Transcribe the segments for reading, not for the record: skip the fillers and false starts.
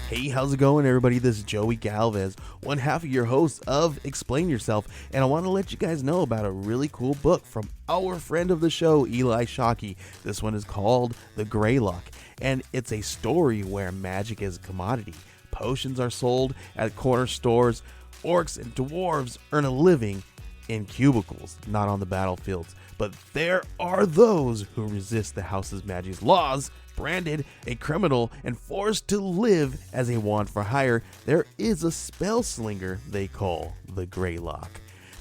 Hey, how's it going, everybody? This is Joey Galvez, one half of your host of Explain Yourself, and I want to let you guys know about a really cool book from our friend of the show, Eli Shockey. This one is called The Greylock, and it's a story where magic is a commodity. Potions are sold at corner stores. Orcs and dwarves earn a living in cubicles, not on the battlefields. But there are those who resist the house's magic's laws. Branded a criminal and forced to live as a wand for hire, there is a spell slinger they call the Greylock.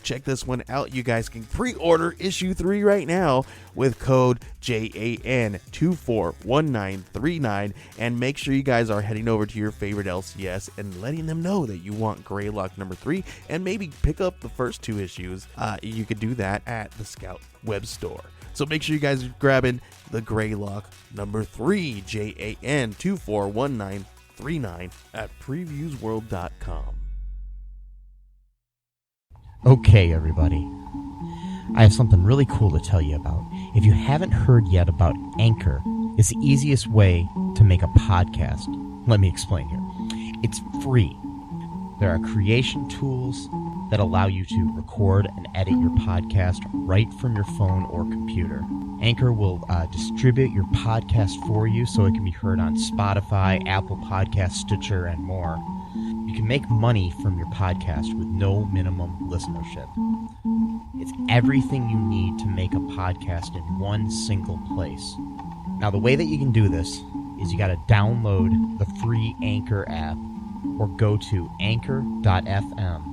Check this one out. You guys can pre-order issue 3 right now with code JAN241939, and make sure you guys are heading over to your favorite LCS and letting them know that you want Greylock number 3, and maybe pick up the first 2 issues. You could do that at the Scout web store. So make sure you guys are grabbing the Greylock number 3, JAN241939 at previewsworld.com. Okay, everybody. I have something really cool to tell you about. If you haven't heard yet about Anchor, it's the easiest way to make a podcast. Let me explain here. It's free. There are creation tools that allow you to record and edit your podcast right from your phone or computer. Anchor will distribute your podcast for you so it can be heard on Spotify, Apple Podcasts, Stitcher, and more. You can make money from your podcast with no minimum listenership. It's everything you need to make a podcast in one single place. Now, the way that you can do this is you got to download the free Anchor app or go to anchor.fm,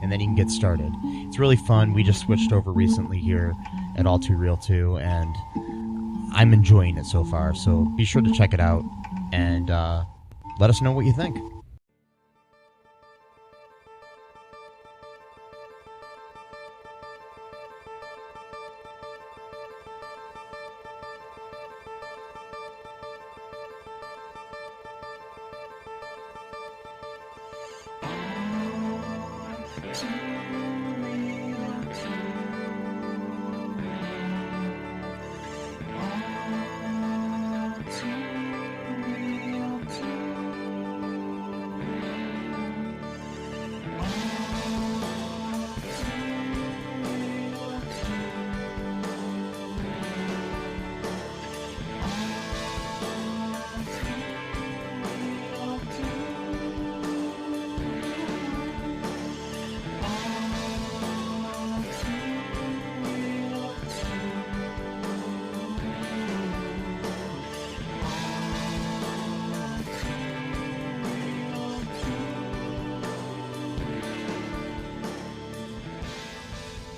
and then you can get started. It's really fun. We just switched over recently here at All Too Real 2, and I'm enjoying it so far. So be sure to check it out and let us know what you think.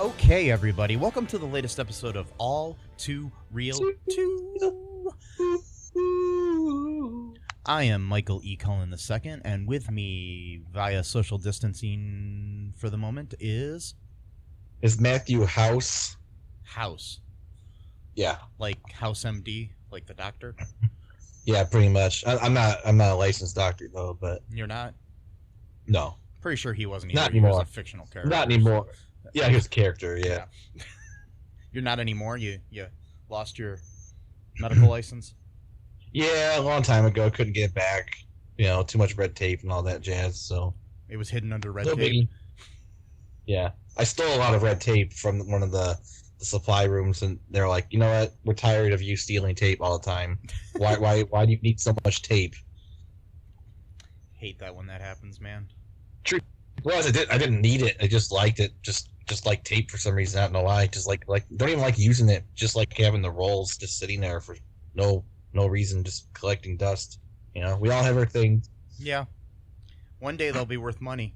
Okay, everybody, welcome to the latest episode of All Too Real 2. I am Michael E. Cullen II, and with me via social distancing for the moment is Matthew House. House. Yeah. Like House MD, like the doctor? Yeah, pretty much. I'm not a licensed doctor though, but You're not? no. Pretty sure he wasn't either. Not He was anymore. a fictional character. Not anymore. Yeah, he was a character, yeah. You're not anymore? You lost your medical license? Yeah, a long time ago, couldn't get it back. You know, too much red tape and all that jazz, so. It was hidden under red No tape? biggie. Yeah. I stole a lot of red tape from one of the supply rooms, and they're like, you know what? We're tired of you stealing tape all the time. Why do you need so much tape? Hate that when that happens, man. True. Well, I didn't need it. I just liked it. Just like tape for some reason. I don't know why. Just like don't even like using it. Just like having the rolls just sitting there for no reason, just collecting dust. You know, we all have our things. Yeah. One day they'll be worth money.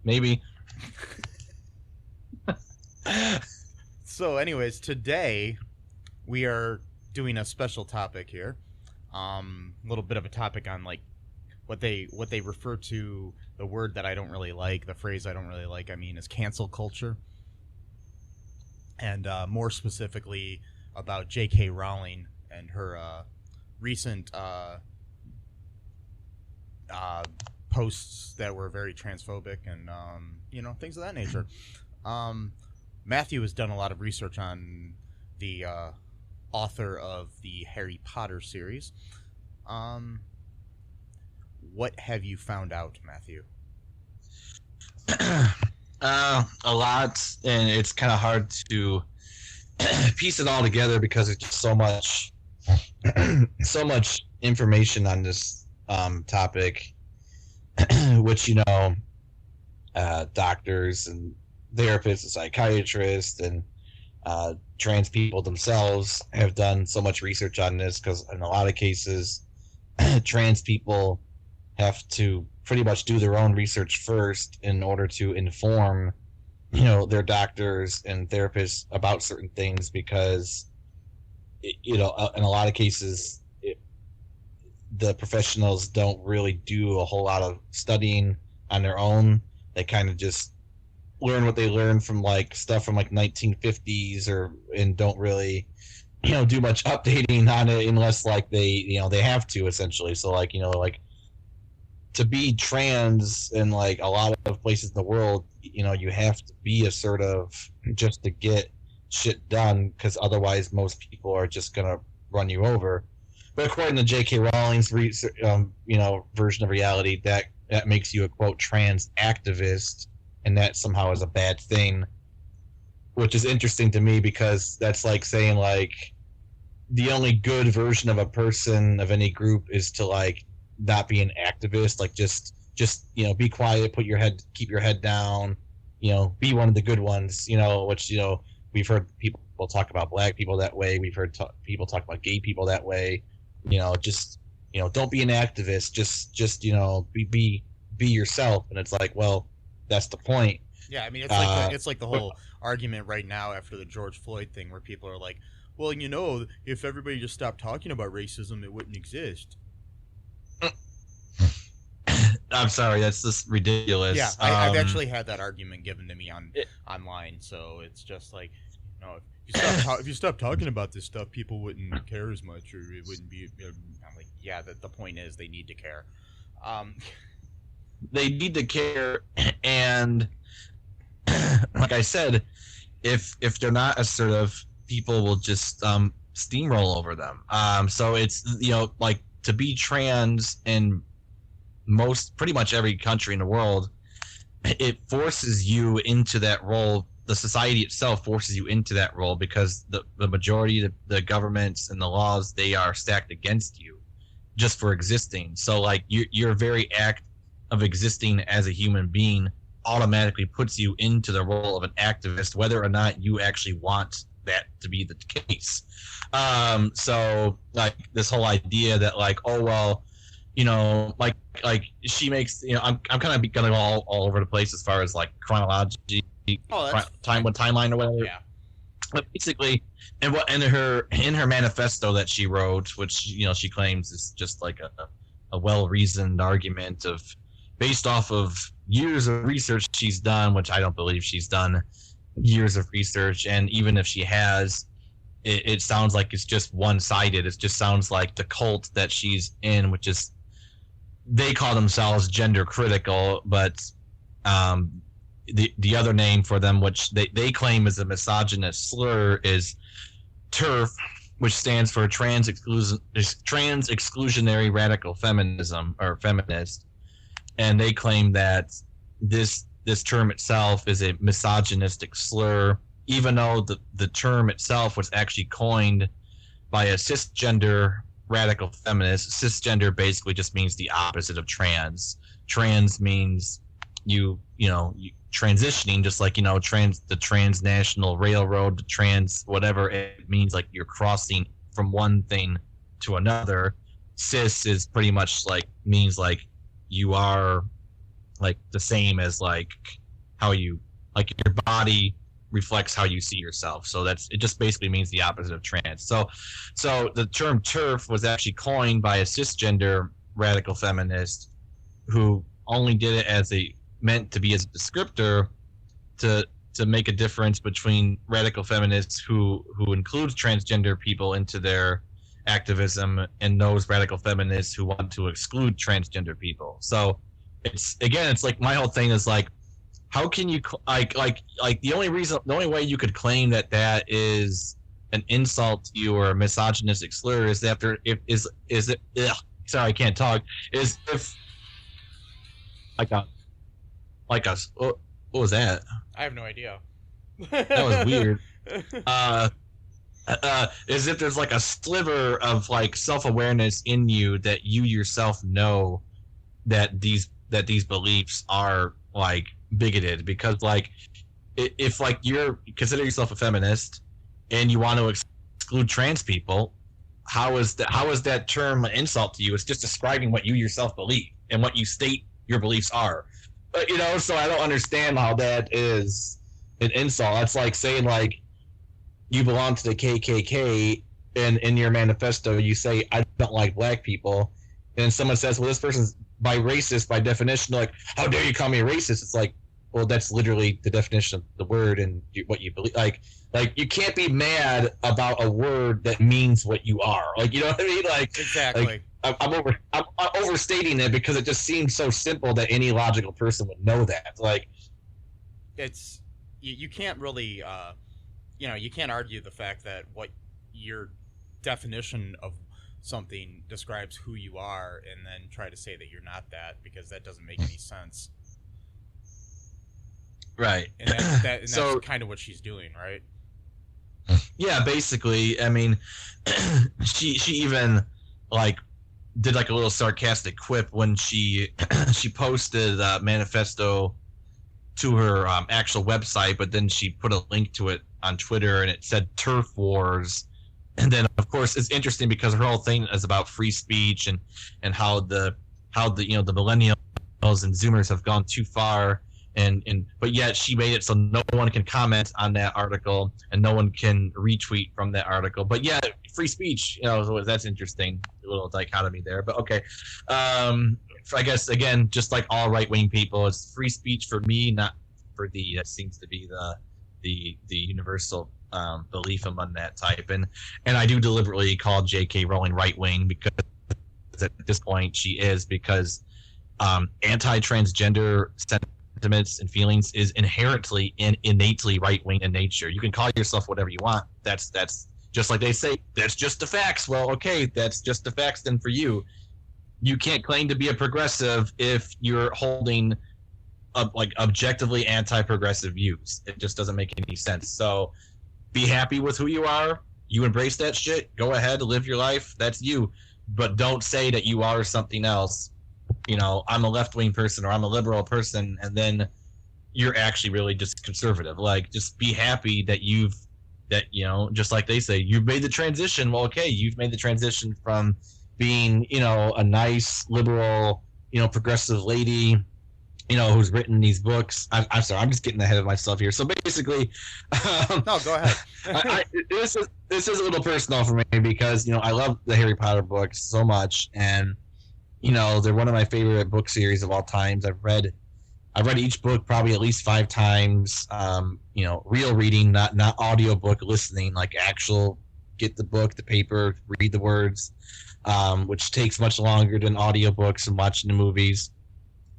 Maybe. So, anyways, today we are doing a special topic here. A little bit of a topic on like what they refer to, the word that I don't really like, the phrase I don't really like, I mean, is cancel culture. And more specifically about J.K. Rowling and her recent posts that were very transphobic and, things of that nature. Matthew has done a lot of research on the author of the Harry Potter series. What have you found out, Matthew? A lot, and it's kind of hard to piece it all together because there's just so much, so much information on this topic, which doctors and therapists and psychiatrists and trans people themselves have done so much research on this, because in a lot of cases, trans people have to pretty much do their own research first in order to inform their doctors and therapists about certain things, because in a lot of cases the professionals don't really do a whole lot of studying on their own. They kind of just learn what they learn from stuff from 1950s, and don't really do much updating on it unless they have to, essentially. So to be trans in a lot of places in the world, you have to be assertive just to get shit done, because otherwise most people are just gonna run you over. But according to J.K. Rowling's version of reality, that makes you a quote trans activist, and that somehow is a bad thing, which is interesting to me, because that's like saying the only good version of a person of any group is to not be an activist, just be quiet, keep your head down, be one of the good ones, which we've heard people talk about black people that way, we've heard people talk about gay people that way, don't be an activist, just be yourself. And it's well, that's the point. Yeah, I mean, it's like the whole argument right now after the George Floyd thing, where people are like, well, if everybody just stopped talking about racism, it wouldn't exist. I'm sorry, that's just ridiculous. Yeah, I've actually had that argument given to me online, so it's just if you stop talking about this stuff, people wouldn't care as much, or it wouldn't be. I'm like, yeah, the point is they need to care. They need to care, and like I said, if they're not assertive, people will just steamroll over them. So it's to be trans in pretty much every country in the world, it forces you into that role. The society itself forces you into that role, because the majority of the governments and the laws, they are stacked against you just for existing. So your very act of existing as a human being automatically puts you into the role of an activist, whether or not you actually want that to be the case. So this whole idea that oh well, she makes I'm kind of gonna go all over the place as far as chronology, timeline or whatever. Yeah. But basically, and what in her manifesto that she wrote, which she claims is just a well-reasoned argument based off of years of research she's done, which I don't believe she's done years of research, and even if she has, it sounds like it's just one-sided. It just sounds like the cult that she's in, which is, they call themselves gender critical, but the other name for them, which they claim is a misogynist slur, is TERF, which stands for trans exclusionary radical feminism, or feminist. And they claim that this term itself is a misogynistic slur, even though the term itself was actually coined by a cisgender radical feminist. Cisgender basically just means the opposite of trans. Trans means you transitioning, just the transnational railroad, the trans whatever. It means you're crossing from one thing to another. Cis is pretty much means you are the same as how you your body reflects how you see yourself. So it just basically means the opposite of trans. So the term TERF was actually coined by a cisgender radical feminist who only did it meant to be as a descriptor to make a difference between radical feminists who includes transgender people into their activism, and those radical feminists who want to exclude transgender people. So it's my whole thing is how can you the only way you could claim that is an insult to you or a misogynistic slur is if like a what was that? I have no idea. That was weird. As if there's like a sliver of like self-awareness in you that you yourself know that these beliefs are like bigoted, because like if like you're consider yourself a feminist and you want to exclude trans people, how is that term an insult to you? It's just describing what you yourself believe and what you state your beliefs are. But so I don't understand how that is an insult. That's like saying like you belong to the KKK and in your manifesto you say I don't like black people, and someone says, well, this person's by racist by definition. Like, how dare you call me a racist? It's like, well, that's literally the definition of the word and what you believe. Like you can't be mad about a word that means what you are. Like, you know what I mean? Like, Exactly. Like, I'm overstating it because it just seems so simple that any logical person would know that. Like, It's you can't really you can't argue the fact that what your definition of something describes who you are and then try to say that you're not that, because that doesn't make any sense. right. And that's So kind of what she's doing, right? yeah, basically, I mean, she even like did like a little sarcastic quip when she posted a manifesto to her actual website, but then she put a link to it on Twitter and it said turf wars. And then of course it's interesting because her whole thing is about free speech and how the the millennials and Zoomers have gone too far, and but yet she made it so no one can comment on that article and no one can retweet from that article. But yeah, free speech, so that's interesting, a little dichotomy there. But okay, I guess again, just like all right-wing people, it's free speech for me, not for thee. That seems to be the universal belief among that type. And I do deliberately call J.K. Rowling right-wing because at this point she is, because anti-transgender sentiments and feelings is inherently and innately right-wing in nature. You can call yourself whatever you want. That's just like they say, that's just the facts. Well, okay, that's just the facts then for you. You can't claim to be a progressive if you're holding like objectively anti-progressive views. It just doesn't make any sense. So be happy with who you are. You embrace that shit. Go ahead, live your life. That's you. But don't say that you are something else. I'm a left-wing person or I'm a liberal person, and then you're actually really just conservative. Like, just be happy that just like they say, you've made the transition. Well, okay, you've made the transition from being, a nice liberal, progressive lady, who's written these books. I'm sorry, I'm just getting ahead of myself here. So basically, No, go ahead. This is a little personal for me because I love the Harry Potter books so much, and they're one of my favorite book series of all times. I've read each book probably at least 5 times. Real reading, not audiobook listening, like actual get the book, the paper, read the words, which takes much longer than audiobooks and watching the movies.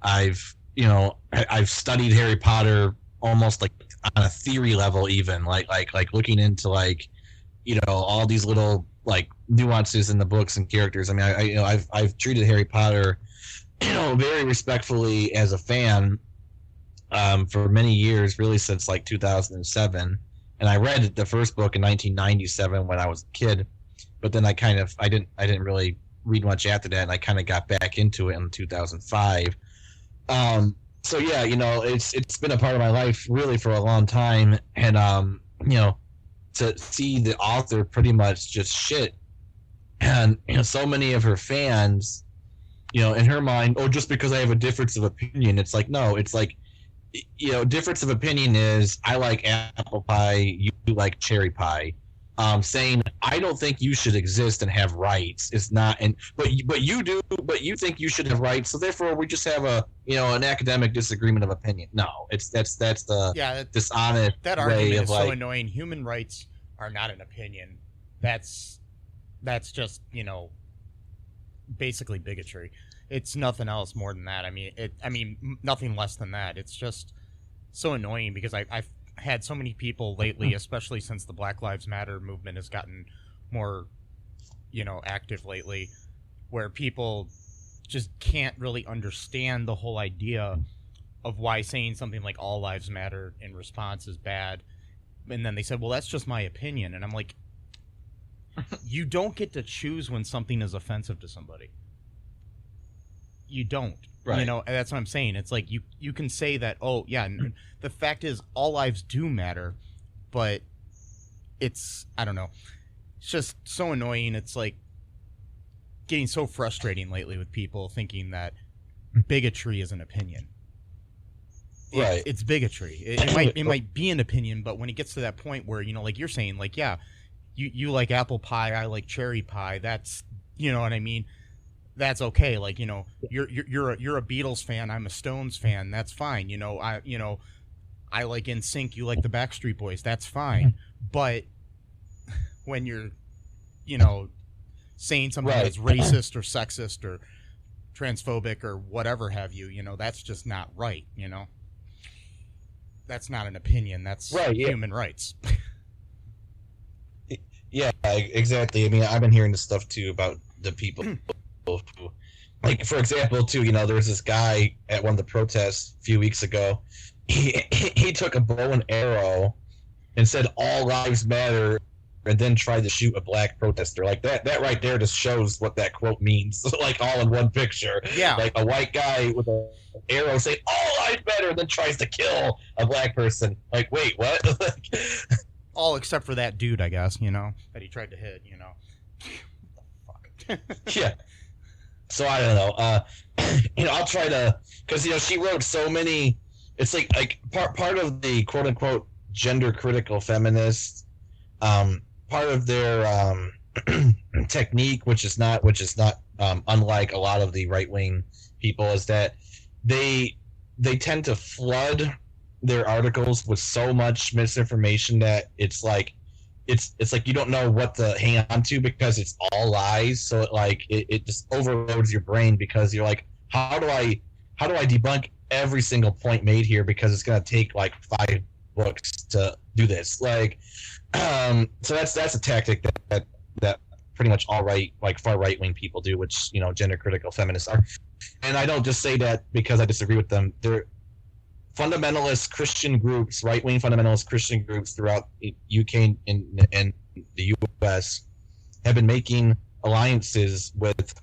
I've studied Harry Potter almost like on a theory level, even like looking into all these little like nuances in the books and characters. I mean, I've treated Harry Potter, very respectfully as a fan, for many years, really since like 2007. And I read the first book in 1997 when I was a kid, but then I didn't really read much after that, and I kind of got back into it in 2005. So yeah, it's been a part of my life really for a long time, and to see the author pretty much just shit, and so many of her fans, in her mind, just because I have a difference of opinion, it's like, no, it's like, difference of opinion is I like apple pie, you like cherry pie. Saying I don't think you should exist and have rights is not, but you do, but you think you should have rights, so therefore we just have an academic disagreement of opinion. No, that's the dishonest that way argument of is like, so annoying. Human rights are not an opinion. That's just basically bigotry. It's nothing else more than that. I mean nothing less than that. It's just so annoying because I've had so many people lately, especially since the Black Lives Matter movement has gotten more, active lately, where people just can't really understand the whole idea of why saying something like all lives matter in response is bad. And then they said, well, that's just my opinion. And I'm like, you don't get to choose when something is offensive to somebody. You don't. Right. You know, and that's what I'm saying. It's like you can say that, oh, yeah, the fact is all lives do matter, but it's, I don't know. It's just so annoying. It's like getting so frustrating lately with people thinking that bigotry is an opinion. Right. It's bigotry. It might be an opinion, but when it gets to that point where, you know, like you're saying, like, yeah, you like apple pie, I like cherry pie. That's, you know what I mean? That's okay. Like, you know, you're a Beatles fan, I'm a Stones fan. That's fine. You know, I like NSYNC, you like the Backstreet Boys. That's fine. But when you're, you know, saying something Right. that's racist or sexist or transphobic or whatever have you, you know, that's just not right, you know? That's not an opinion. That's Right, yeah. human rights. Yeah, exactly. I mean, I've been hearing this stuff too about the people who, like, for example, too, you know, there was this guy at one of the protests a few weeks ago. He took a bow and arrow and said all lives matter, and then tried to shoot a black protester. Like that right there just shows what that quote means. Like all in one picture. Yeah. Like a white guy with an arrow saying all lives matter, and then tries to kill a black person. Like, wait, what? All except for that dude, I guess, you know, that he tried to hit, you know. Fuck. Yeah. So I don't know. You know, I'll try to, because, you know, she wrote so many. It's like part of the quote unquote gender critical feminists. Part of their technique, which is not unlike a lot of the right wing people, is that they tend to flood their articles with so much misinformation that it's like you don't know what to hang on to because it's all lies. So it just overloads your brain because you're like, how do I debunk every single point made here, because it's gonna take like 5 books to do this. Like, so that's a tactic that pretty much all right, like far right wing people do, which, you know, gender critical feminists are. And I don't just say that because I disagree with them. They're fundamentalist Christian groups, right-wing fundamentalist Christian groups throughout UK and the US have been making alliances with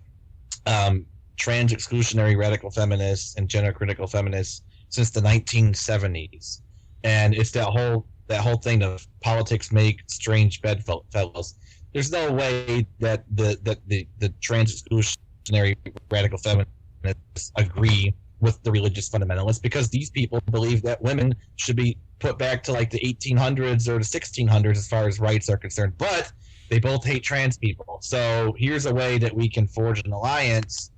trans exclusionary radical feminists and gender critical feminists since the 1970s. And it's that whole thing of politics make strange bedfellows. There's no way that the trans exclusionary radical feminists agree with the religious fundamentalists, because these people believe that women should be put back to like the 1800s or the 1600s as far as rights are concerned, but they both hate trans people. So here's a way that we can forge an alliance,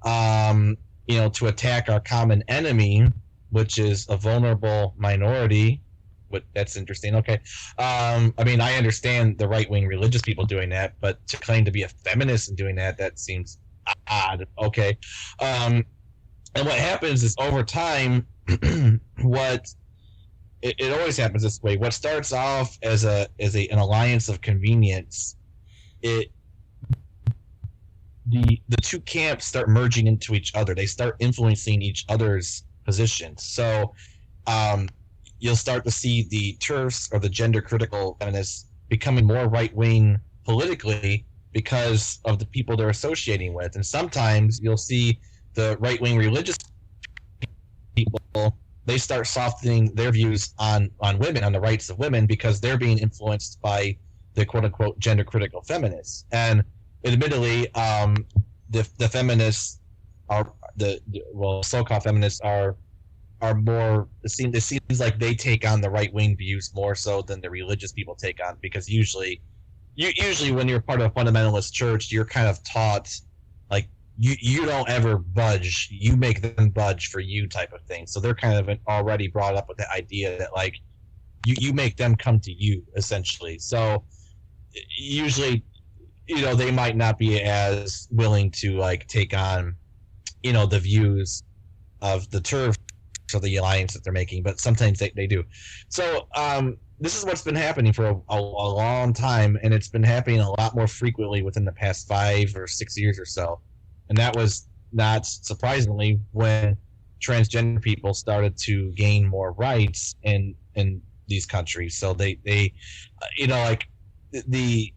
you know, to attack our common enemy, which is a vulnerable minority. But that's interesting. Okay. I mean, I understand the right-wing religious people doing that, but to claim to be a feminist and doing that seems odd. Okay. And what happens is over time, it always happens this way. What starts off as an alliance of convenience, the two camps start merging into each other. They start influencing each other's positions. So you'll start to see the TERFs, or the gender critical feminists, becoming more right wing politically because of the people they're associating with. And sometimes you'll see the right-wing religious people, they start softening their views on women, on the rights of women, because they're being influenced by the quote-unquote gender-critical feminists. And admittedly, the feminists are so-called feminists are more. It seems like they take on the right-wing views more so than the religious people take on, because usually when you're part of a fundamentalist church, you're kind of taught like, you don't ever budge, you make them budge for you type of thing. So they're kind of already brought up with the idea that like you make them come to you, essentially. So usually, you know, they might not be as willing to like take on, you know, the views of the TERF or the alliance that they're making, but sometimes they do. So this is what's been happening for a long time, and it's been happening a lot more frequently within the past 5 or 6 years or so. And that was not surprisingly, when transgender people started to gain more rights in these countries. So they you know, like the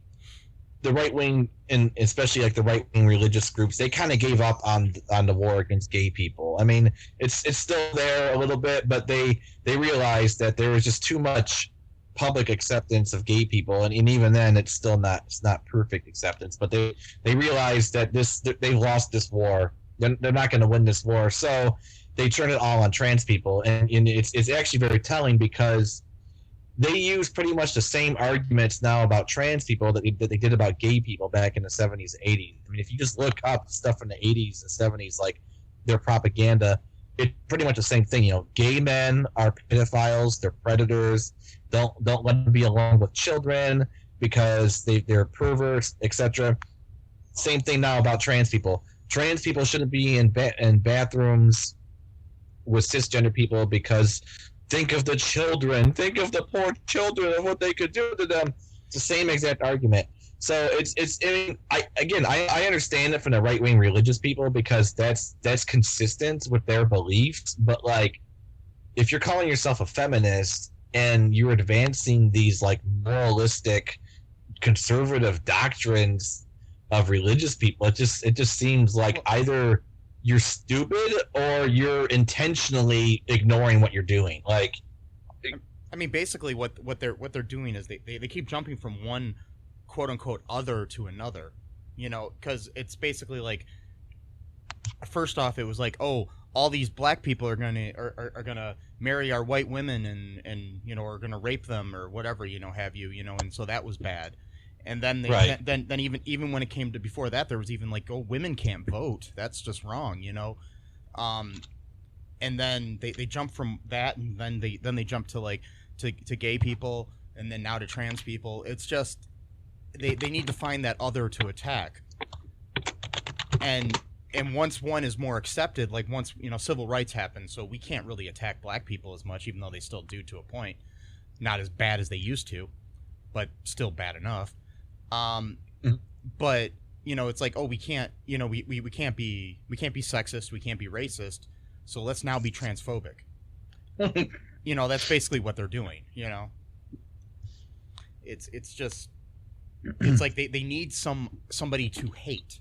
right wing, and especially like the right wing religious groups, they kind of gave up on the war against gay people. I mean, it's still there a little bit, but they realized that there was just too much public acceptance of gay people, and even then, it's not perfect acceptance. But they realized that they've lost this war. They're not going to win this war, so they turn it all on trans people, and it's actually very telling because they use pretty much the same arguments now about trans people that they did about gay people back in the 70s and 80s. I mean, if you just look up stuff from the 80s and 70s, like their propaganda, it's pretty much the same thing. You know, gay men are pedophiles, they're predators, don't let them be alone with children because they're perverts, etc. Same thing now about trans people. Trans people shouldn't be in bathrooms with cisgender people because think of the children, think of the poor children and what they could do to them. It's the same exact argument. So I understand it from the right wing religious people because that's consistent with their beliefs. But like, if you're calling yourself a feminist and you're advancing these like moralistic, conservative doctrines of religious people, it just seems like either you're stupid or you're intentionally ignoring what you're doing. Like, I mean, basically what they're doing is they keep jumping from one quote unquote other to another, you know, because it's basically like, first off, it was like, oh, all these black people are gonna marry our white women and you know, are gonna rape them or whatever, you know, have you, you know, and so that was bad. And then then even when it came to before that, there was even like, oh, women can't vote. That's just wrong, you know. And then they jump from that, and then they jump to like to gay people, and then now to trans people. It's just they need to find that other to attack. And once one is more accepted, like once, you know, civil rights happen, so we can't really attack black people as much, even though they still do to a point. Not as bad as they used to, but still bad enough. But you know, it's like, oh, we can't, you know, we can't be sexist, we can't be racist, so let's now be transphobic. You know, that's basically what they're doing. You know, it's just, it's like they need somebody to hate,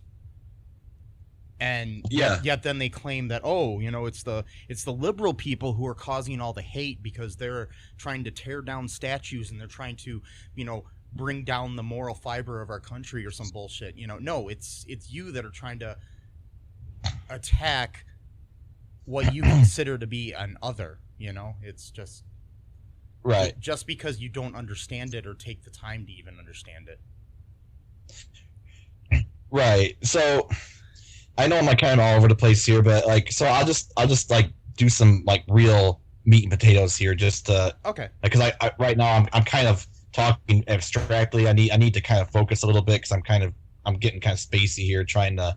and yet then they claim that, oh, you know, it's the liberal people who are causing all the hate because they're trying to tear down statues and they're trying to, you know, bring down the moral fiber of our country or some bullshit. You know, no, it's you that are trying to attack what you consider to be an other. You know, it's just right, just because you don't understand it or take the time to even understand it. Right. So I know I'm like kind of all over the place here, but like, so I'll just like do some like real meat and potatoes here, just to, okay, because I right now I'm kind of talking abstractly. I need to kind of focus a little bit because I'm getting kind of spacey here, trying to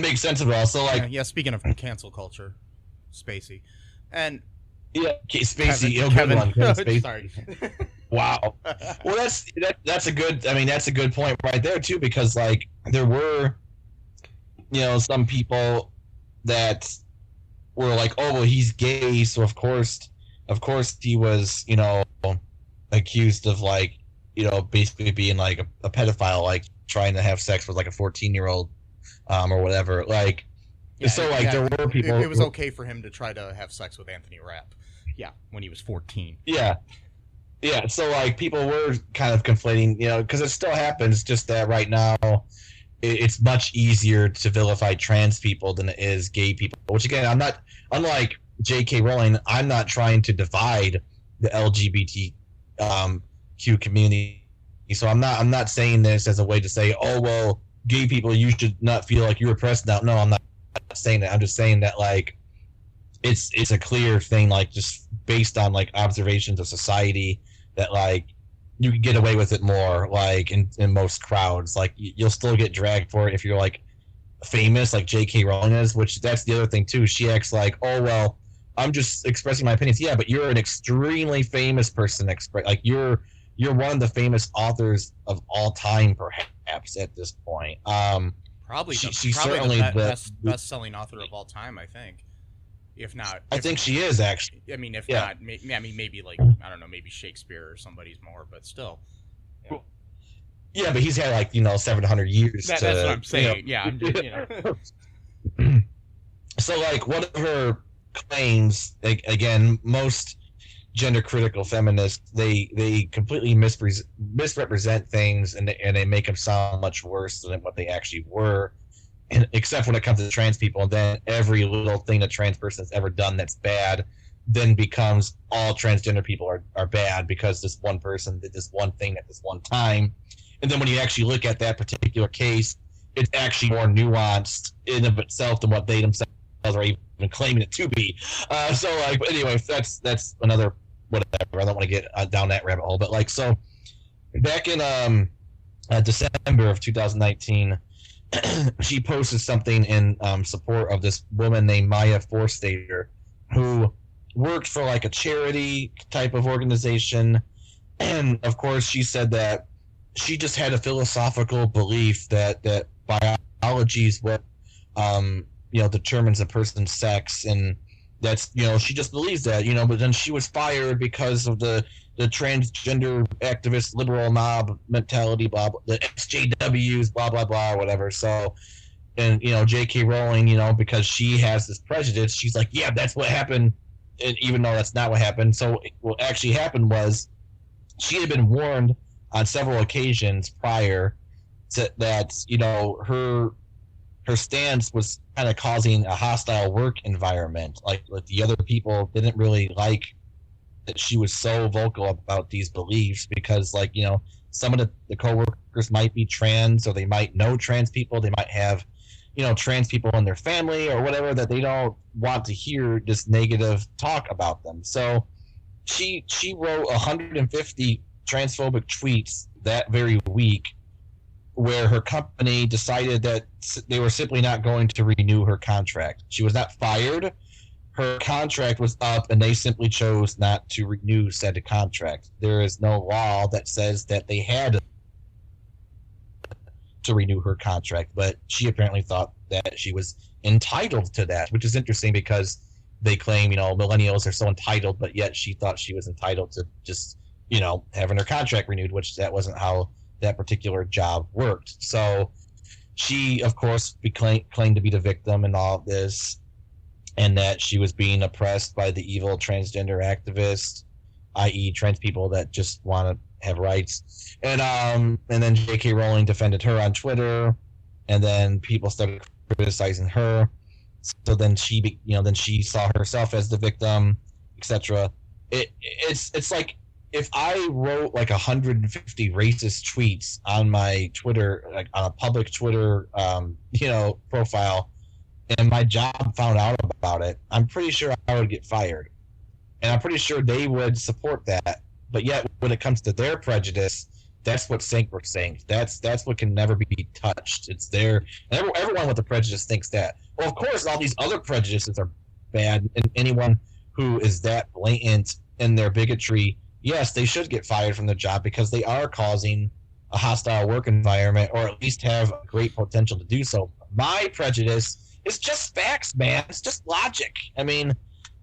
make sense of it all. So like, yeah, speaking of cancel culture, spacey, and yeah, spacey, Kevin. Good one. Spacey. Sorry. Wow. Well, that's a good. I mean, that's a good point right there too, because like there were, you know, some people that were like, oh, well, he's gay, so of course he was, you know, accused of like, you know, basically being like a pedophile, like trying to have sex with like a 14-year-old or whatever. Like, yeah, so like there were people. It was okay for him to try to have sex with Anthony Rapp. Yeah, when he was 14. Yeah. So like people were kind of conflating, you know, because it still happens. Just that right now, it's much easier to vilify trans people than it is gay people. Which again, I'm not. Unlike J.K. Rowling, I'm not trying to divide the LGBTQ community. So I'm not saying this as a way to say, oh well, gay people, you should not feel like you're oppressed now. No, I'm not saying that. I'm just saying that like it's a clear thing, like just based on like observations of society, that like you can get away with it more, like in most crowds. Like you'll still get dragged for it if you're like famous, like J.K. Rowling is, which that's the other thing too. She acts like, oh well, I'm just expressing my opinions. Yeah, but you're an extremely famous person. Like you're one of the famous authors of all time, perhaps at this point. Probably she's probably certainly the best-selling author of all time, I think. If not, I think she is actually. I mean, if Yeah. not, I mean, maybe like I don't know, maybe Shakespeare or somebody's more, but still. Yeah, Yeah, but he's had like 700 years. that's what I'm saying. Yeah, I'm just, So like one of her claims, again, most gender critical feminists, they completely misrepresent things, and they make them sound much worse than what they actually were. And except when it comes to trans people, and then every little thing a trans person has ever done that's bad then becomes all transgender people are bad because this one person did this one thing at this one time. And then when you actually look at that particular case, it's actually more nuanced in of itself than what they themselves are even claiming it to be. So like, but anyway, that's another whatever. I don't want to get down that rabbit hole, but like, so back in December of 2019, she posted something in support of this woman named Maya Forstater, who worked for like a charity type of organization. And of course, she said that she just had a philosophical belief that biology is what determines a person's sex, and that's she just believes that. But then she was fired because of the transgender activist liberal mob mentality, blah, blah, the SJWs, blah blah blah, whatever. So, and J.K. Rowling, because she has this prejudice, she's like, yeah, that's what happened, and even though that's not what happened. So what actually happened was she had been warned on several occasions prior to that, her stance was kind of causing a hostile work environment. Like the other people didn't really like that she was so vocal about these beliefs because, some of the coworkers might be trans, or they might know trans people. They might have, trans people in their family or whatever, that they don't want to hear this negative talk about them. So she wrote 150 transphobic tweets that very week, where her company decided that they were simply not going to renew her contract. She was not fired. Her contract was up, and they simply chose not to renew said contract. There is no law that says that they had to renew her contract, but she apparently thought that she was entitled to that, which is interesting because they claim, millennials are so entitled, but yet she thought she was entitled to just, having her contract renewed, which that wasn't how that particular job worked. So she, of course, claimed to be the victim in all of this, and that she was being oppressed by the evil transgender activists, i.e. trans people that just want to have rights. And then J.K. Rowling defended her on Twitter, and then people started criticizing her. So then she saw herself as the victim, etc. It's like, if I wrote like 150 racist tweets on my Twitter, like on a public Twitter, profile, and my job found out about it, I'm pretty sure I would get fired, and I'm pretty sure they would support that. But yet, when it comes to their prejudice, that's what we're saying. That's what can never be touched. It's there. Everyone with a prejudice thinks that. Well, of course, all these other prejudices are bad, and anyone who is that blatant in their bigotry, yes, they should get fired from their job because they are causing a hostile work environment, or at least have a great potential to do so. My prejudice is just facts, man. It's just logic. I mean,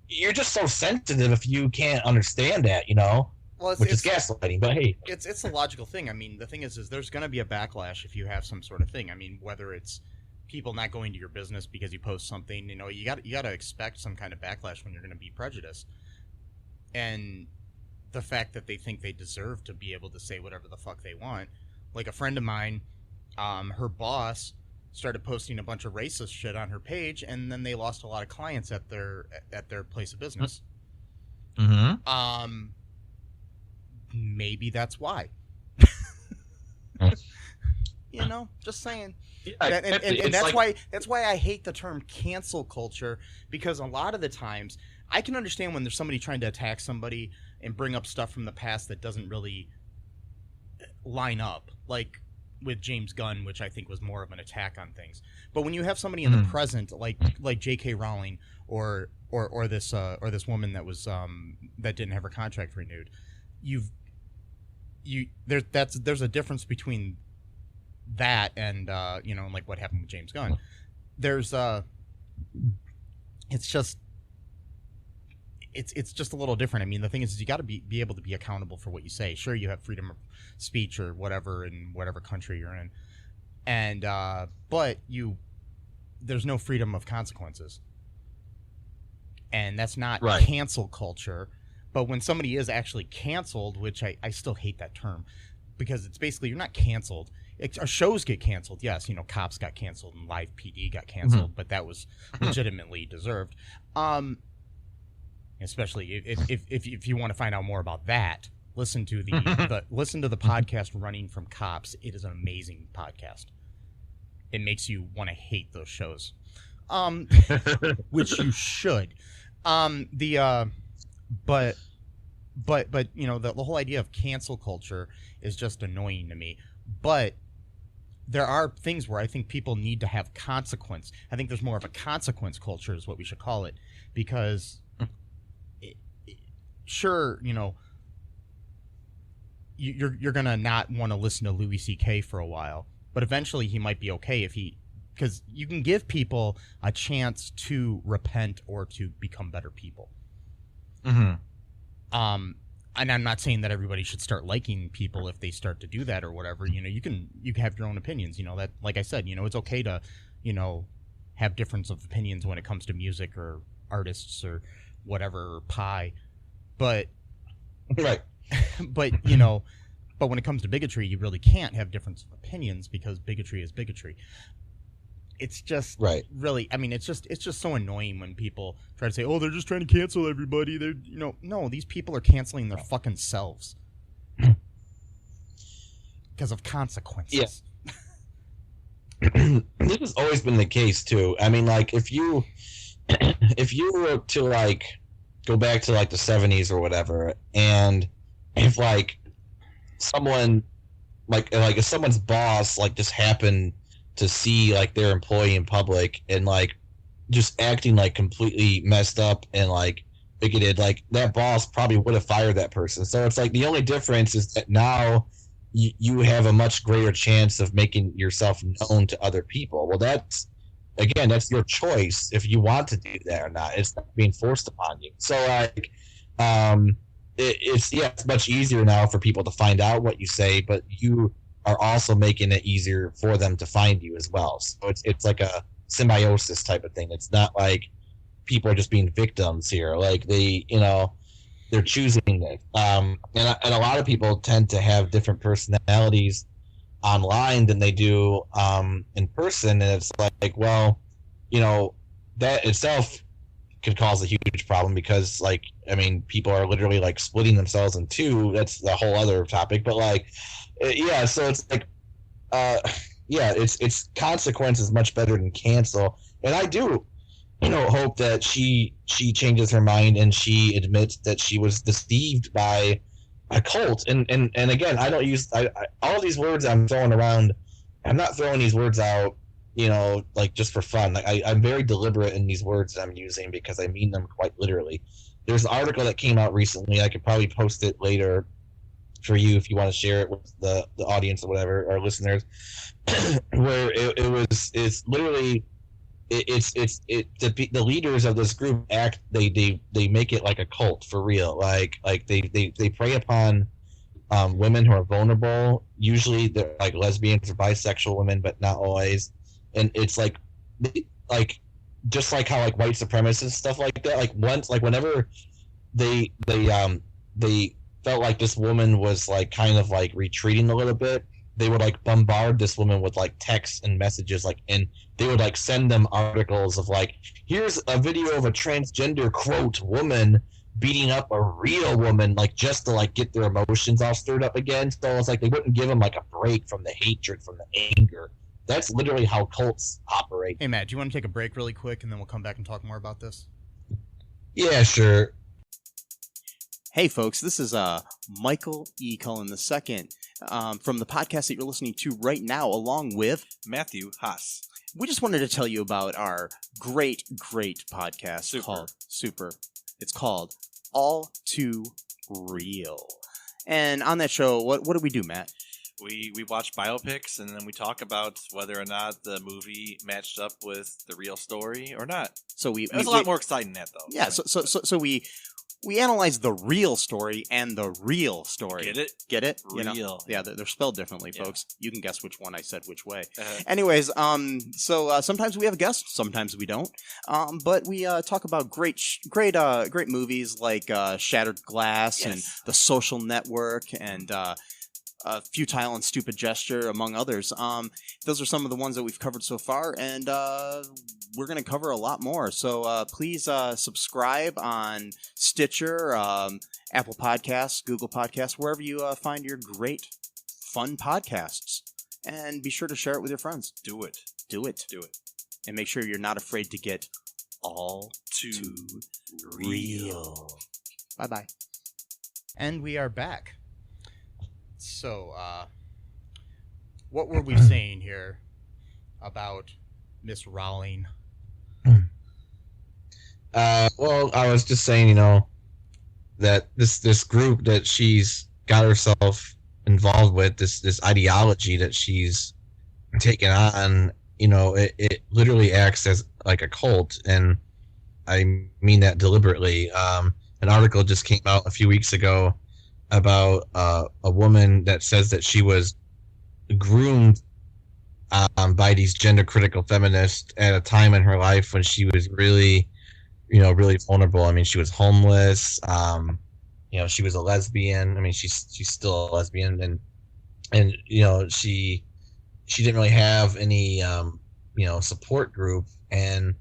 you're just so sensitive if you can't understand that, Well, which is gaslighting. But hey, it's a logical thing. I mean, the thing is there's going to be a backlash if you have some sort of thing. I mean, whether it's people not going to your business because you post something, you got to expect some kind of backlash when you're going to be prejudiced. And the fact that they think they deserve to be able to say whatever the fuck they want. Like a friend of mine, her boss started posting a bunch of racist shit on her page, and then they lost a lot of clients at their place of business. Mm-hmm. Maybe that's why. Just saying. yeah, And that's like, why I hate the term cancel culture, because a lot of the times I can understand when there's somebody trying to attack somebody and bring up stuff from the past that doesn't really line up, like with James Gunn, which I think was more of an attack on things. But when you have somebody in the present, like J.K. Rowling or this woman that was that didn't have her contract renewed, there's a difference between that and like what happened with James Gunn, there's it's just a little different. I mean, the thing is you got to be able to be accountable for what you say. Sure, you have freedom of speech or whatever in whatever country you're in, and but there's no freedom of consequences, and that's not cancel culture. But when somebody is actually canceled, which I still hate that term, because it's basically you're not canceled. Shows get canceled, yes. Cops got canceled and Live PD got canceled, but that was legitimately deserved. Especially if you want to find out more about that, listen to the podcast Running from Cops. It is an amazing podcast. It makes you want to hate those shows, which you should. But the whole idea of cancel culture is just annoying to me. But there are things where I think people need to have consequence. I think there's more of a consequence culture is what we should call it, because sure, you're gonna not want to listen to Louis C.K. for a while, but eventually he might be okay because you can give people a chance to repent or to become better people. And I'm not saying that everybody should start liking people if they start to do that or whatever. You can have your own opinions. That, like I said, it's okay to, have difference of opinions when it comes to music or artists or whatever, or pie. But right. But but when it comes to bigotry, you really can't have difference of opinions because bigotry is bigotry. It's just really, I mean, it's just so annoying when people try to say, oh, they're just trying to cancel everybody. They're, no, these people are canceling their fucking selves because of consequences. Yeah. This has always been the case too. I mean, like if you were to like go back to like the 70s or whatever, and if like someone like if someone's boss like just happened to see like their employee in public and like just acting like completely messed up and like bigoted, like that boss probably would have fired that person. So it's like the only difference is that now you have a much greater chance of making yourself known to other people. Well, that's your choice if you want to do that or not. It's not being forced upon you. So like it's much easier now for people to find out what you say, but you are also making it easier for them to find you as well. So it's like a symbiosis type of thing. It's not like people are just being victims here. Like they're choosing it. And a lot of people tend to have different personalities online than they do in person. And it's like, well, that itself could cause a huge problem because like, I mean, people are literally like splitting themselves in two. That's a whole other topic, but like, yeah, so it's like, it's consequence is much better than cancel. And I do, hope that she changes her mind and she admits that she was deceived by a cult. And again, I don't use all these words I'm throwing around. I'm not throwing these words out, like just for fun. Like I'm very deliberate in these words that I'm using because I mean them quite literally. There's an article that came out recently. I could probably post it later for you if you want to share it with the audience or whatever, or listeners, where it's literally the leaders of this group act they make it like a cult for real. Like they prey upon women who are vulnerable. Usually they're like lesbians or bisexual women, but not always. And it's like just like how like white supremacists stuff like that. Like once, like whenever they felt like this woman was like kind of like retreating a little bit, they would like bombard this woman with like texts and messages, like, and they would like send them articles of like, here's a video of a transgender quote woman beating up a real woman, like just to like get their emotions all stirred up again. So it's like they wouldn't give them like a break from the hatred, from the anger. That's literally how cults operate. Hey Matt, do you want to take a break really quick and then we'll come back and talk more about this? Yeah, sure. Hey folks, this is Michael E. Cullen II from the podcast that you're listening to right now, along with Matthew Haas. We just wanted to tell you about our great podcast called Super. It's called All Too Real. And on that show, what do we do, Matt? We watch biopics and then we talk about whether or not the movie matched up with the real story or not. So It was a lot more exciting than that, though. Yeah. So we analyze the real story and the real story. Get it? Get it? Real. You know? Yeah, they're spelled differently, folks. You can guess which one I said which way. Uh-huh. Anyways, so sometimes we have a guest, sometimes we don't. But we talk about great movies like Shattered Glass and The Social Network and Futile and Stupid Gesture, among others. Those are some of the ones that we've covered so far, and we're going to cover a lot more. So please subscribe on Stitcher, Apple Podcasts, Google Podcasts, wherever you find your great, fun podcasts. And be sure to share it with your friends. Do it. Do it. Do it. And make sure you're not afraid to get all too real. Bye-bye. And we are back. So, what were we saying here about Miss Rowling? Well, I was just saying, that this group that she's got herself involved with, this ideology that she's taken on, it literally acts as like a cult, and I mean that deliberately. An article just came out a few weeks ago about a woman that says that she was groomed by these gender critical feminists at a time in her life when she was really, really vulnerable. I mean, she was homeless. She was a lesbian. I mean, she's still a lesbian, and she didn't really have any support group, and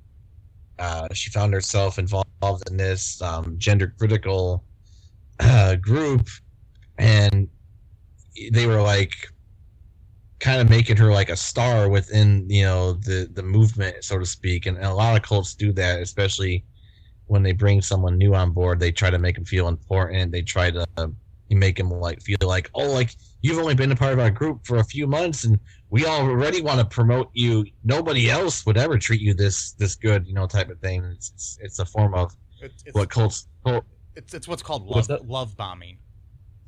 she found herself involved in this gender critical group, and they were like kind of making her like a star within the movement, so to speak. And a lot of cults do that, especially when they bring someone new on board. They try to make them feel important. They try to make them feel like, oh, like you've only been a part of our group for a few months and we already want to promote you. Nobody else would ever treat you this good, type of thing. It's a form of what cults. It's what's called love bombing.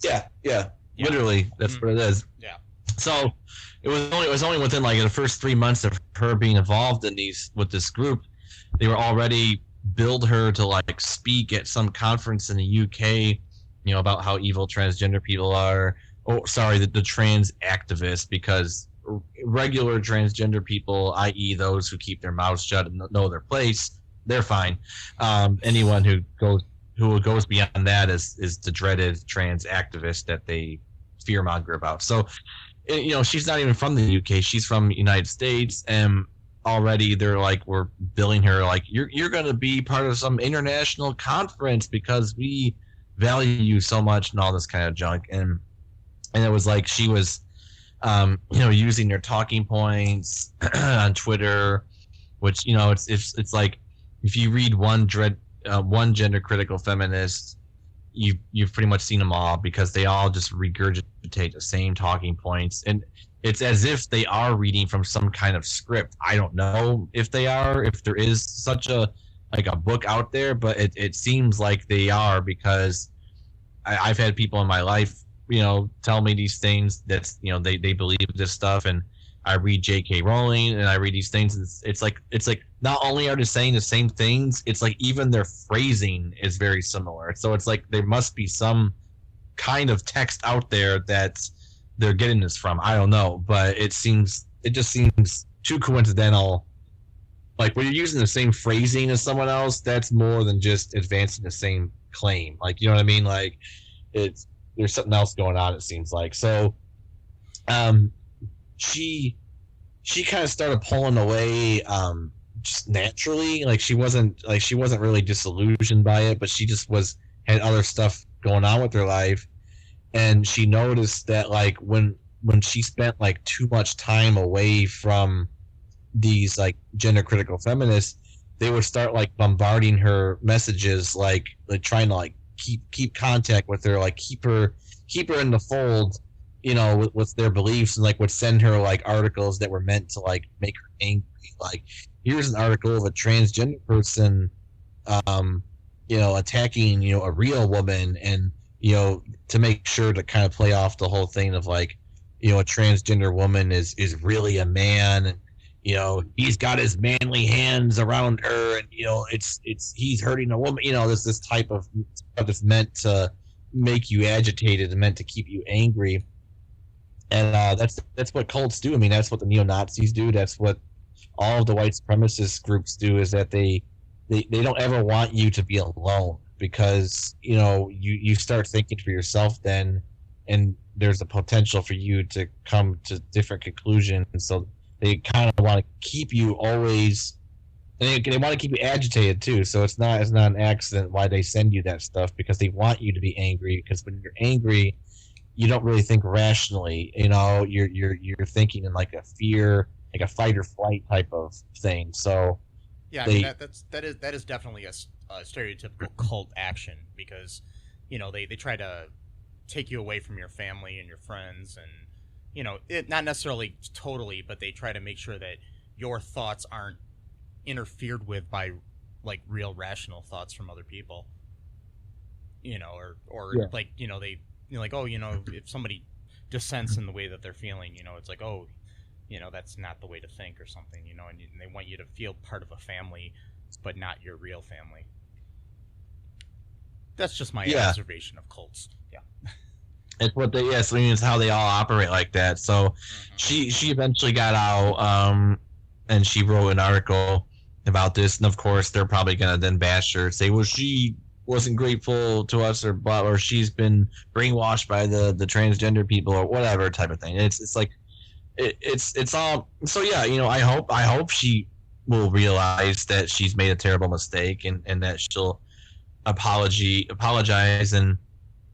Yeah. Literally, that's what it is. Yeah. So it was only within like the first 3 months of her being involved in with this group, they were already billed her to like speak at some conference in the UK, about how evil transgender people are. Oh, sorry, the trans activists, because regular transgender people, i.e., those who keep their mouths shut and know their place, they're fine. Anyone who goes beyond that is the dreaded trans activist that they fearmonger about. So, she's not even from the UK. She's from the United States, and already they're like, we're billing her like, you're going to be part of some international conference because we value you so much and all this kind of junk. And it was like she was, using their talking points on Twitter, which, it's like if you read one gender critical feminist, you've pretty much seen them all, because they all just regurgitate the same talking points, and it's as if they are reading from some kind of script. I don't know if they are, if there is such a book out there, but it seems like they are, because I've had people in my life, tell me these things that's, they believe this stuff, and I read J.K. Rowling and I read these things, and it's like not only are they saying the same things, it's like even their phrasing is very similar. So it's like there must be some kind of text out there that they're getting this from. I don't know, but it just seems too coincidental. Like when you're using the same phrasing as someone else, that's more than just advancing the same claim. Like, you know what I mean? Like there's something else going on, it seems like. So she kind of started pulling away just naturally. Like she wasn't really disillusioned by it, but she just had other stuff going on with her life. And she noticed that like when she spent like too much time away from these like gender critical feminists, they would start like bombarding her messages, like trying to like keep contact with her, like keep her in the fold, with their beliefs, and like would send her like articles that were meant to like make her angry. Like, here's an article of a transgender person attacking a real woman, and to make sure to kind of play off the whole thing of like, a transgender woman is really a man, and he's got his manly hands around her, and it's he's hurting a woman. This type of stuff that's meant to make you agitated and meant to keep you angry. And that's what cults do. I mean, that's what the neo-Nazis do. That's what all of the white supremacist groups do, is that they don't ever want you to be alone, because you start thinking for yourself then, and there's a potential for you to come to different conclusions. So they kind of want to keep you always, and they want to keep you agitated too. So it's not an accident why they send you that stuff, because they want you to be angry. Because when you're angry, you don't really think rationally. You're thinking in like a fear, like a fight or flight type of thing. So yeah, I mean, that is definitely a stereotypical cult action, because they try to take you away from your family and your friends, and it not necessarily totally, but they try to make sure that your thoughts aren't interfered with by like real rational thoughts from other people. Or yeah. like they like, oh, if somebody dissents in the way that they're feeling, it's like, oh, that's not the way to think or something, and they want you to feel part of a family, but not your real family. That's just my observation of cults. Yeah. It's what they, yes, I mean, it's how they all operate like that. So she eventually got out, and she wrote an article about this, and of course they're probably gonna then bash her, say, well, she wasn't grateful to us, or she's been brainwashed by the transgender people, or whatever type of thing. It's like it's all. So yeah, I hope she will realize that she's made a terrible mistake, and that she'll apologize, and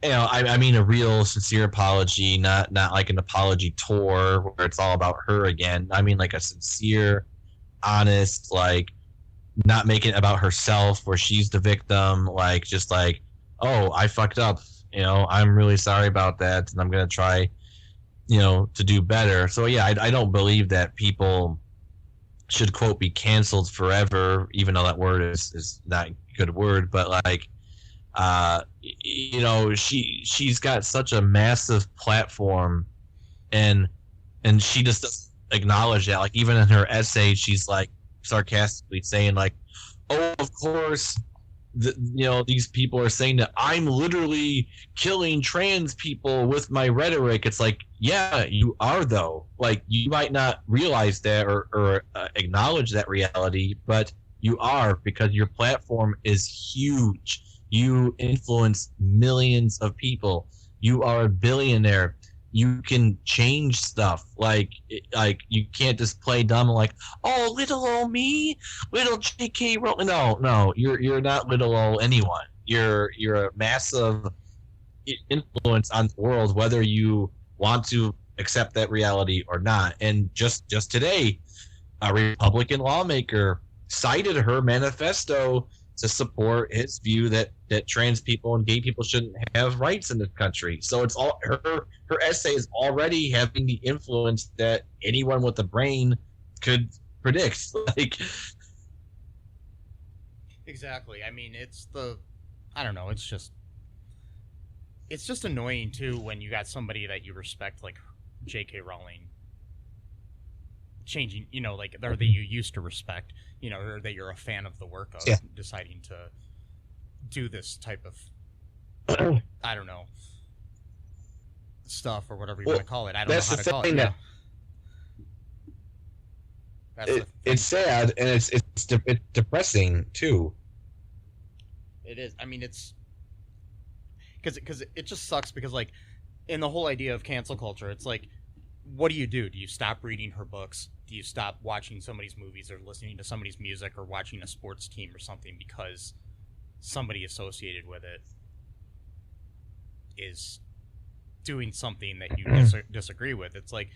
I mean a real sincere apology, not like an apology tour where it's all about her again. I mean like a sincere, honest, like not making it about herself where she's the victim, like just like, oh, I fucked up, I'm really sorry about that, and I'm gonna try to do better. So yeah, I don't believe that people should, quote, be canceled forever, even though that word is not a good word, but like she's got such a massive platform, and she just doesn't acknowledge that. Like even in her essay, she's like sarcastically saying like, oh, of course these people are saying that I'm literally killing trans people with my rhetoric. It's like, yeah, you are, though. Like you might not realize that or acknowledge that reality, but you are, because your platform is huge. You influence millions of people. You are a billionaire. You can change stuff. Like you can't just play dumb and like, oh, little old me, little J.K. Rowling. No, you're not little old anyone. You're a massive influence on the world, whether you want to accept that reality or not. And just today, a Republican lawmaker cited her manifesto to support his view that trans people and gay people shouldn't have rights in this country. So it's all her essay is already having the influence that anyone with a brain could predict. Like, exactly. I mean, I don't know. It's just annoying too when you got somebody that you respect, like J.K. Rowling, changing, like, or that you used to respect, or that you're a fan of the work of, deciding to do this type of, I don't know, stuff or whatever you want to call it. I don't know how to call it. It's sad, and it's depressing too. It is. I mean, it's because it just sucks, because like in the whole idea of cancel culture, it's like, what do? Do you stop reading her books? Do you stop watching somebody's movies or listening to somebody's music or watching a sports team or something because somebody associated with it is doing something that you disagree with? It's like,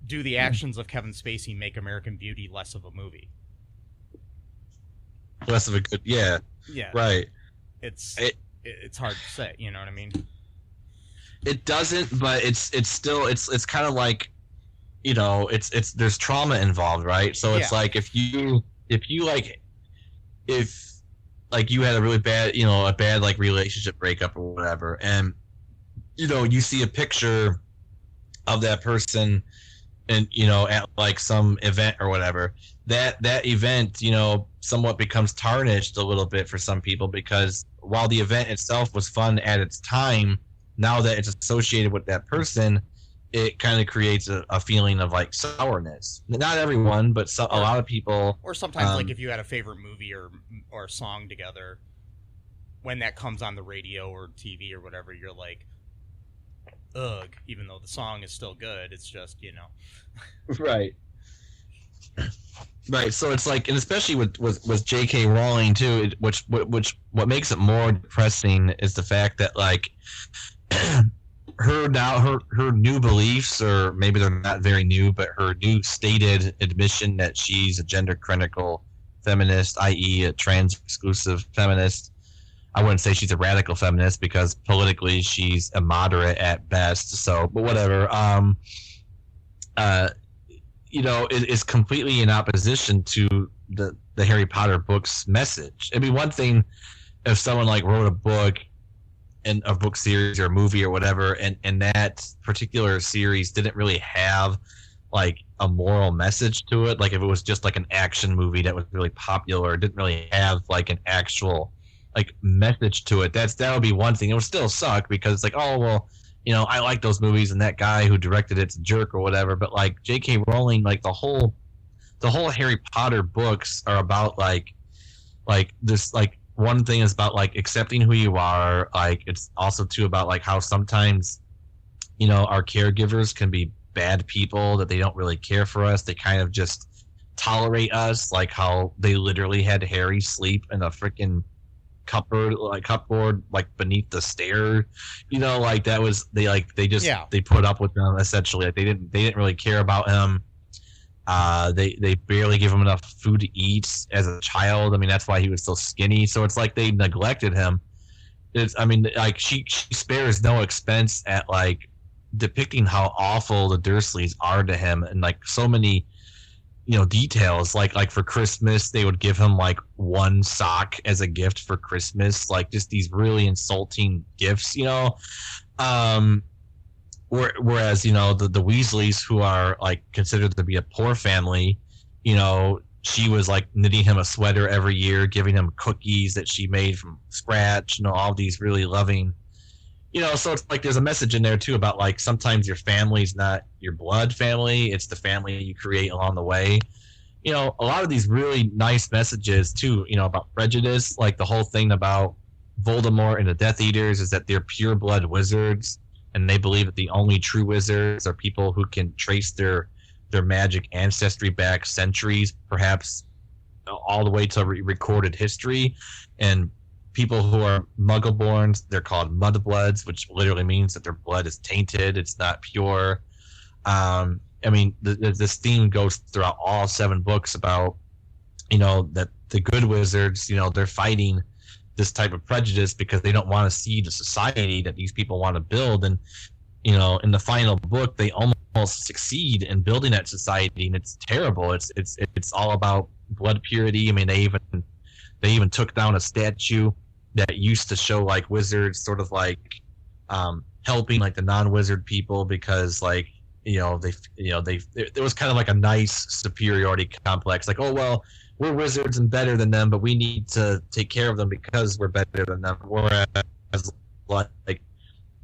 do the actions of Kevin Spacey make American Beauty less of a movie? Less of a good, yeah, right. It's hard to say, you know what I mean? It doesn't, but it's still it's kind of like, it's there's trauma involved, right? So it's like if you had a really bad, a bad like relationship breakup or whatever, and you see a picture of that person, and at like some event or whatever, that event somewhat becomes tarnished a little bit for some people, because while the event itself was fun at its time, now that it's associated with that person, it kind of creates a feeling of like sourness. Not everyone, but a lot of people. Or sometimes, like if you had a favorite movie or song together, when that comes on the radio or TV or whatever, you're like, ugh, even though the song is still good, it's just, Right. Right. So it's like, and especially with J.K. Rowling too, which what makes it more depressing is the fact that like her new beliefs, or maybe they're not very new, but her new stated admission that she's a gender critical feminist, i.e. a trans exclusive feminist. I wouldn't say she's a radical feminist, because politically she's a moderate at best. So, but whatever. It is completely in opposition to the Harry Potter books message. I mean, one thing if someone like wrote a book and a book series or a movie or whatever, and that particular series didn't really have like a moral message to it, like if it was just like an action movie that was really popular, it didn't really have like an actual like message to it, that would be one thing. It would still suck, because it's like, oh well, I like those movies and that guy who directed it's a jerk or whatever. But like J.K. Rowling, like the whole Harry Potter books are about like this, like one thing is about like accepting who you are. Like it's also too about like how sometimes our caregivers can be bad people, that they don't really care for us. They kind of just tolerate us, like how they literally had Harry sleep in a freaking cupboard like beneath the stair, like that was they put up with them essentially. Like they didn't really care about him. They barely give him enough food to eat as a child. I mean, that's why he was so skinny. So it's like they neglected him. She spares no expense at like depicting how awful the Dursleys are to him, and like so many details, like for Christmas they would give him like one sock as a gift for Christmas, like just these really insulting gifts, whereas the Weasleys, who are like considered to be a poor family, she was like knitting him a sweater every year, giving him cookies that she made from scratch, all these really loving, so it's like there's a message in there too about like sometimes your family's not your blood family, it's the family you create along the way. A lot of these really nice messages too, about prejudice, like the whole thing about Voldemort and the Death Eaters is that they're pure blood wizards, and they believe that the only true wizards are people who can trace their magic ancestry back centuries, perhaps all the way to recorded history. And people who are Muggle-born, they're called mudbloods, which literally means that their blood is tainted. It's not pure. This theme goes throughout all 7 books about, that the good wizards, they're fighting this type of prejudice because they don't want to see the society that these people want to build. And, in the final book, they almost succeed in building that society, and it's terrible. It's all about blood purity. I mean, they even took down a statue that used to show like wizards sort of like helping like the non-wizard people, because like there was kind of like a nice superiority complex, like, oh well, we're wizards and better than them, but we need to take care of them because we're better than them. Whereas like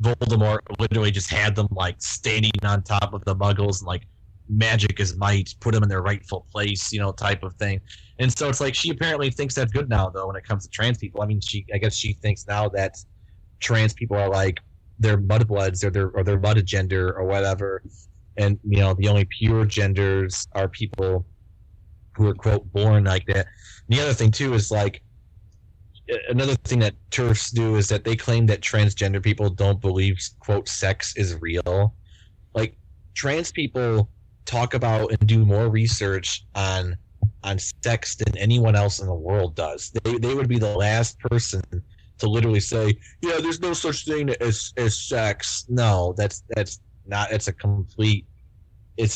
Voldemort literally just had them like standing on top of the Muggles and like magic is might, put them in their rightful place, type of thing. And so it's like she apparently thinks that's good now, though, when it comes to trans people. I mean, I guess she thinks now that trans people are like they're mudbloods, or they're mud gender or whatever, and the only pure genders are people who are quote born like that. And the other thing too is like another thing that TERFs do is that they claim that transgender people don't believe quote sex is real. Like trans people talk about and do more research on sex than anyone else in the world does. They would be the last person to literally say, yeah, there's no such thing as sex. No, that's not. It's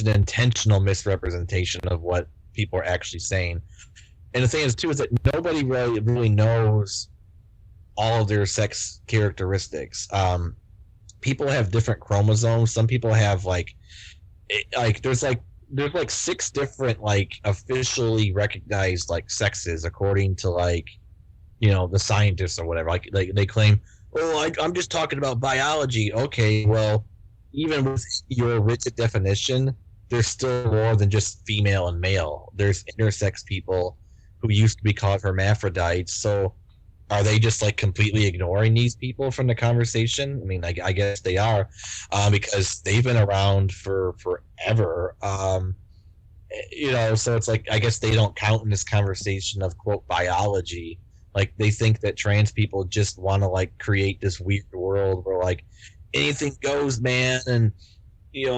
an intentional misrepresentation of what people are actually saying. And the thing is too is that nobody really knows all of their sex characteristics. people have different chromosomes. Some people have there's 6 different officially recognized sexes according to the scientists or whatever. They claim, oh, I'm just talking about biology. Okay, well, even with your rigid definition, there's still more than just female and male. There's intersex people who used to be called hermaphrodites. So are they just completely ignoring these people from the conversation? I mean, I guess they are, because they've been around for forever. So it's I guess they don't count in this conversation of quote biology. They think that trans people just want to create this weird world where anything goes, man, and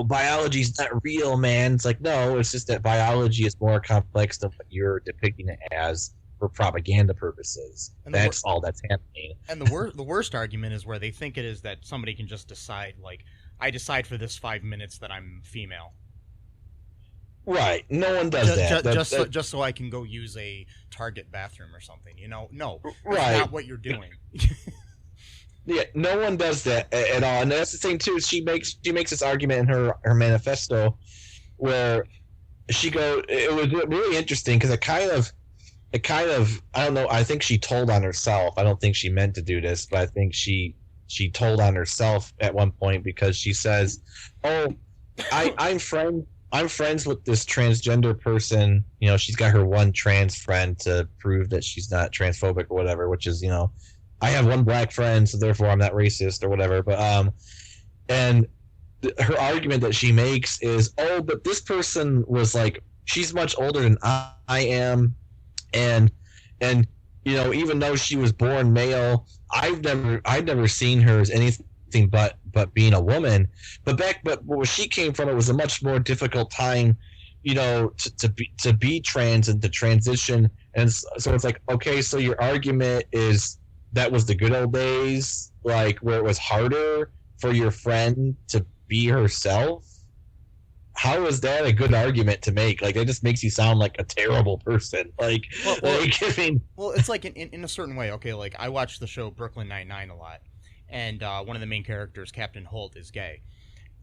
biology's not real, man. It's no, it's just that biology is more complex than what you're depicting it as for propaganda purposes. And that's all that's happening. And the worst argument is where they think it is that somebody can just decide, I decide for this 5 minutes that I'm female. Right. No one does that. Just so I can go use a Target bathroom or something. No, right. That's not what you're doing. Yeah, no one does that at all, and that's the thing too. She makes this argument in her manifesto, where it was really interesting because it kind of I don't know. I think she told on herself. I don't think she meant to do this, but I think she told on herself at one point because she says, "Oh, I'm friends with this transgender person. She's got her one trans friend to prove that she's not transphobic or whatever, which is I have one black friend, so therefore I'm not racist or whatever." But and her argument that she makes is, oh, but this person was she's much older than I am, and even though she was born male, I've never seen her as anything but being a woman. But where she came from, it was a much more difficult time, to be trans and to transition. And so it's okay, so your argument is that was the good old days, where it was harder for your friend to be herself. How is that a good argument to make? That just makes you sound like a terrible person. I mean, well, it's in a certain way. Okay, I watch the show Brooklyn Nine-Nine a lot, and one of the main characters, Captain Holt, is gay,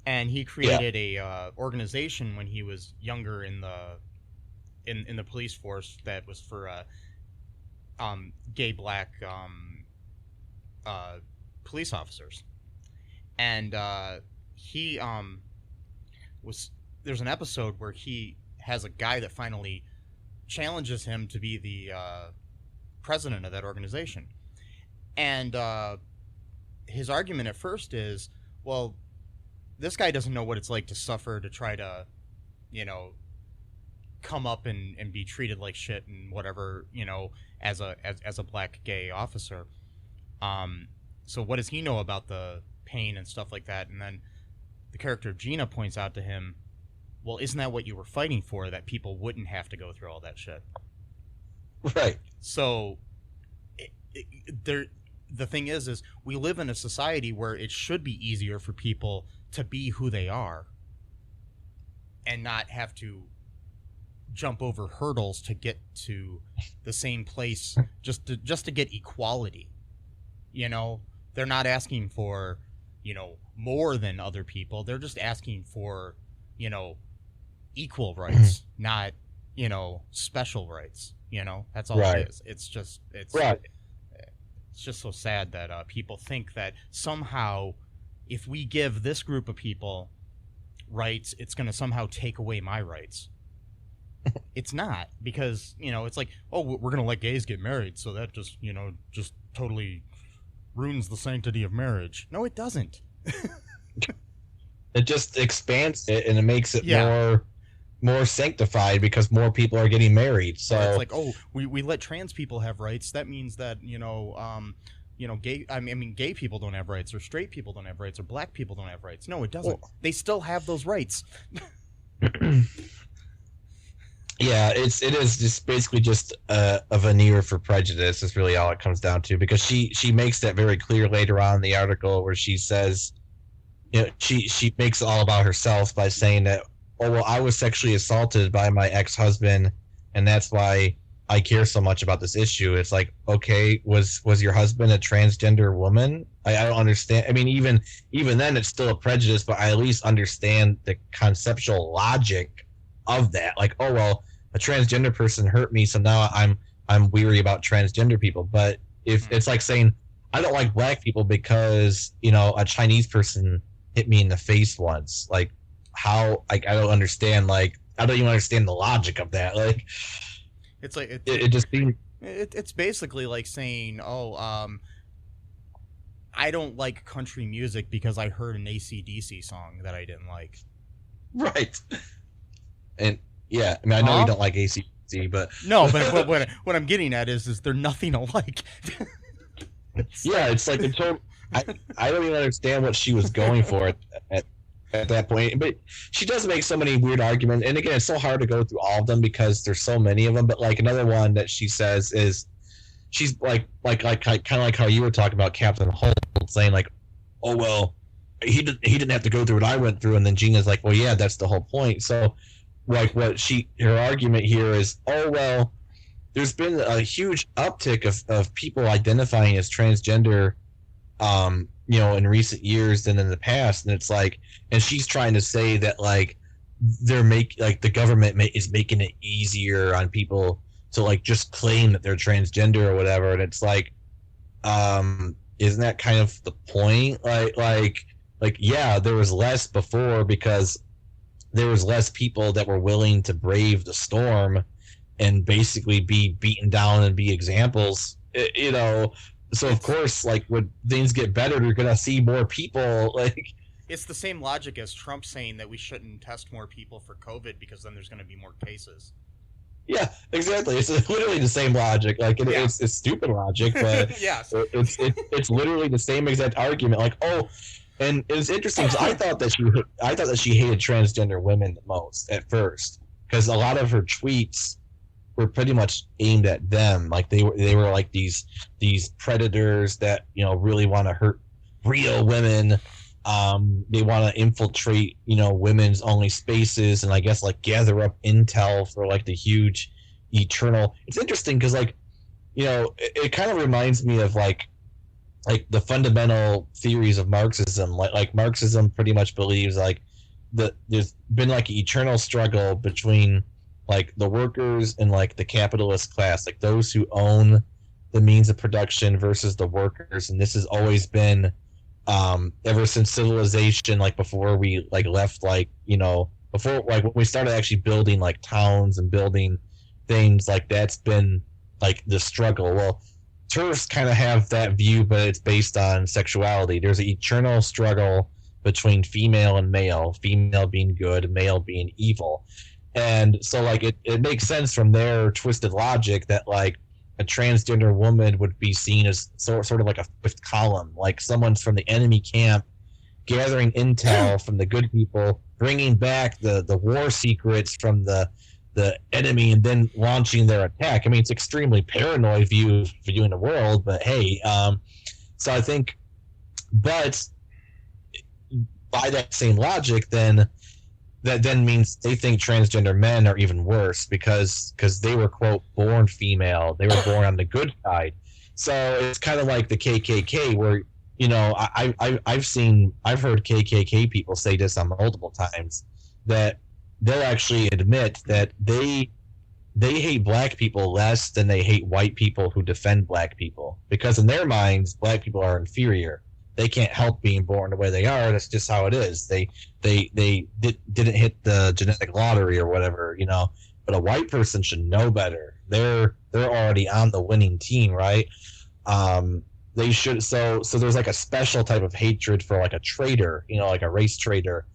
and he created a organization when he was younger in the police force that was for gay black police officers, and he there's an episode where he has a guy that finally challenges him to be the president of that organization, and his argument at first is, well, this guy doesn't know what it's like to suffer, to try to come up and be treated like shit and whatever, as a black gay officer. So what does he know about the pain and stuff like that? And then the character Gina points out to him, well, isn't that what you were fighting for, that people wouldn't have to go through all that shit? Right. So the thing is we live in a society where it should be easier for people to be who they are and not have to jump over hurdles to get to the same place just to get equality. They're not asking for, more than other people. They're just asking for, equal rights, not, special rights. That's all it is. It's just so sad that people think that somehow if we give this group of people rights, it's going to somehow take away my rights. It's not, because, it's oh, we're going to let gays get married, so that just, just totally ruins the sanctity of marriage. No, it doesn't. It just expands it, and it makes it more sanctified because more people are getting married. So it's oh, we let trans people have rights. That means that, gay people don't have rights, or straight people don't have rights, or black people don't have rights. No, it doesn't. Well, they still have those rights. Yeah, it is just basically just a veneer for prejudice is really all it comes down to, because she makes that very clear later on in the article, where she says, she makes it all about herself by saying that, oh, well, I was sexually assaulted by my ex-husband, and that's why I care so much about this issue. It's like, okay, was your husband a transgender woman? I don't understand. I mean, even then, it's still a prejudice, but I at least understand the conceptual logic of that. Like, oh well, a transgender person hurt me, so now I'm weary about transgender people. But if it's like saying I don't like black people because a Chinese person hit me in the face once, like how like I don't understand. Like I don't even understand the logic of that. Like. It's like It just seems it's basically like saying, I don't like country music because I heard an AC/DC song that I didn't like. right. And yeah, I mean, I know you don't like AC/DC, but no, but what I'm getting at is they're nothing alike. it's like I don't even understand what she was going for at that point. But she does make so many weird arguments, and again, it's so hard to go through all of them because there's so many of them. But like another one that she says is she's like kind of like how you were talking about Captain Holt saying like, oh well, he didn't have to go through what I went through, and then Gina's like, well yeah, that's the whole point. So like her argument here is, oh well, there's been a huge uptick of people identifying as transgender in recent years than in the past. And it's like, and she's trying to say that like the government is making it easier on people to like just claim that they're transgender or whatever. And it's like, isn't that kind of the point? Like yeah, there was less before because there was less people that were willing to brave the storm and basically be beaten down and be examples, So of course, like when things get better, you're gonna see more people. Like it's the same logic as Trump saying that we shouldn't test more people for COVID because then there's gonna be more cases. Yeah, exactly. It's literally the same logic. Like it's stupid logic, but yeah, it's literally the same exact argument. Like and it's interesting because I thought that she hated transgender women the most at first because a lot of her tweets were pretty much aimed at them. Like they were like these predators that really want to hurt real women. They want to infiltrate women's only spaces and I guess like gather up intel for like the huge eternal. It's interesting because like it kind of reminds me of like the fundamental theories of Marxism. Like Marxism pretty much believes like there's been like an eternal struggle between like the workers and like the capitalist class, like those who own the means of production versus the workers. And this has always been ever since civilization, like before we like left, like before like when we started actually building like towns and building things, like that's been like the struggle. Well, TERFs kind of have that view, but it's based on sexuality. There's an eternal struggle between female and male, female being good, male being evil. And so like it makes sense from their twisted logic that like a transgender woman would be seen as sort of like a fifth column, like someone's from the enemy camp gathering intel from the good people, bringing back the war secrets from the enemy, and then launching their attack. I mean, it's extremely paranoid view of viewing the world, but hey, so I think, but by that same logic, then that then means they think transgender men are even worse because they were, quote, born female. They were born on the good side. So it's kind of like the KKK where, I've heard KKK people say this on multiple times, that they'll actually admit that they hate black people less than they hate white people who defend black people, because in their minds, black people are inferior. They can't help being born the way they are. That's just how it is. They didn't hit the genetic lottery or whatever, But a white person should know better. They're already on the winning team, right? They should. So there's like a special type of hatred for like a traitor, like a race traitor.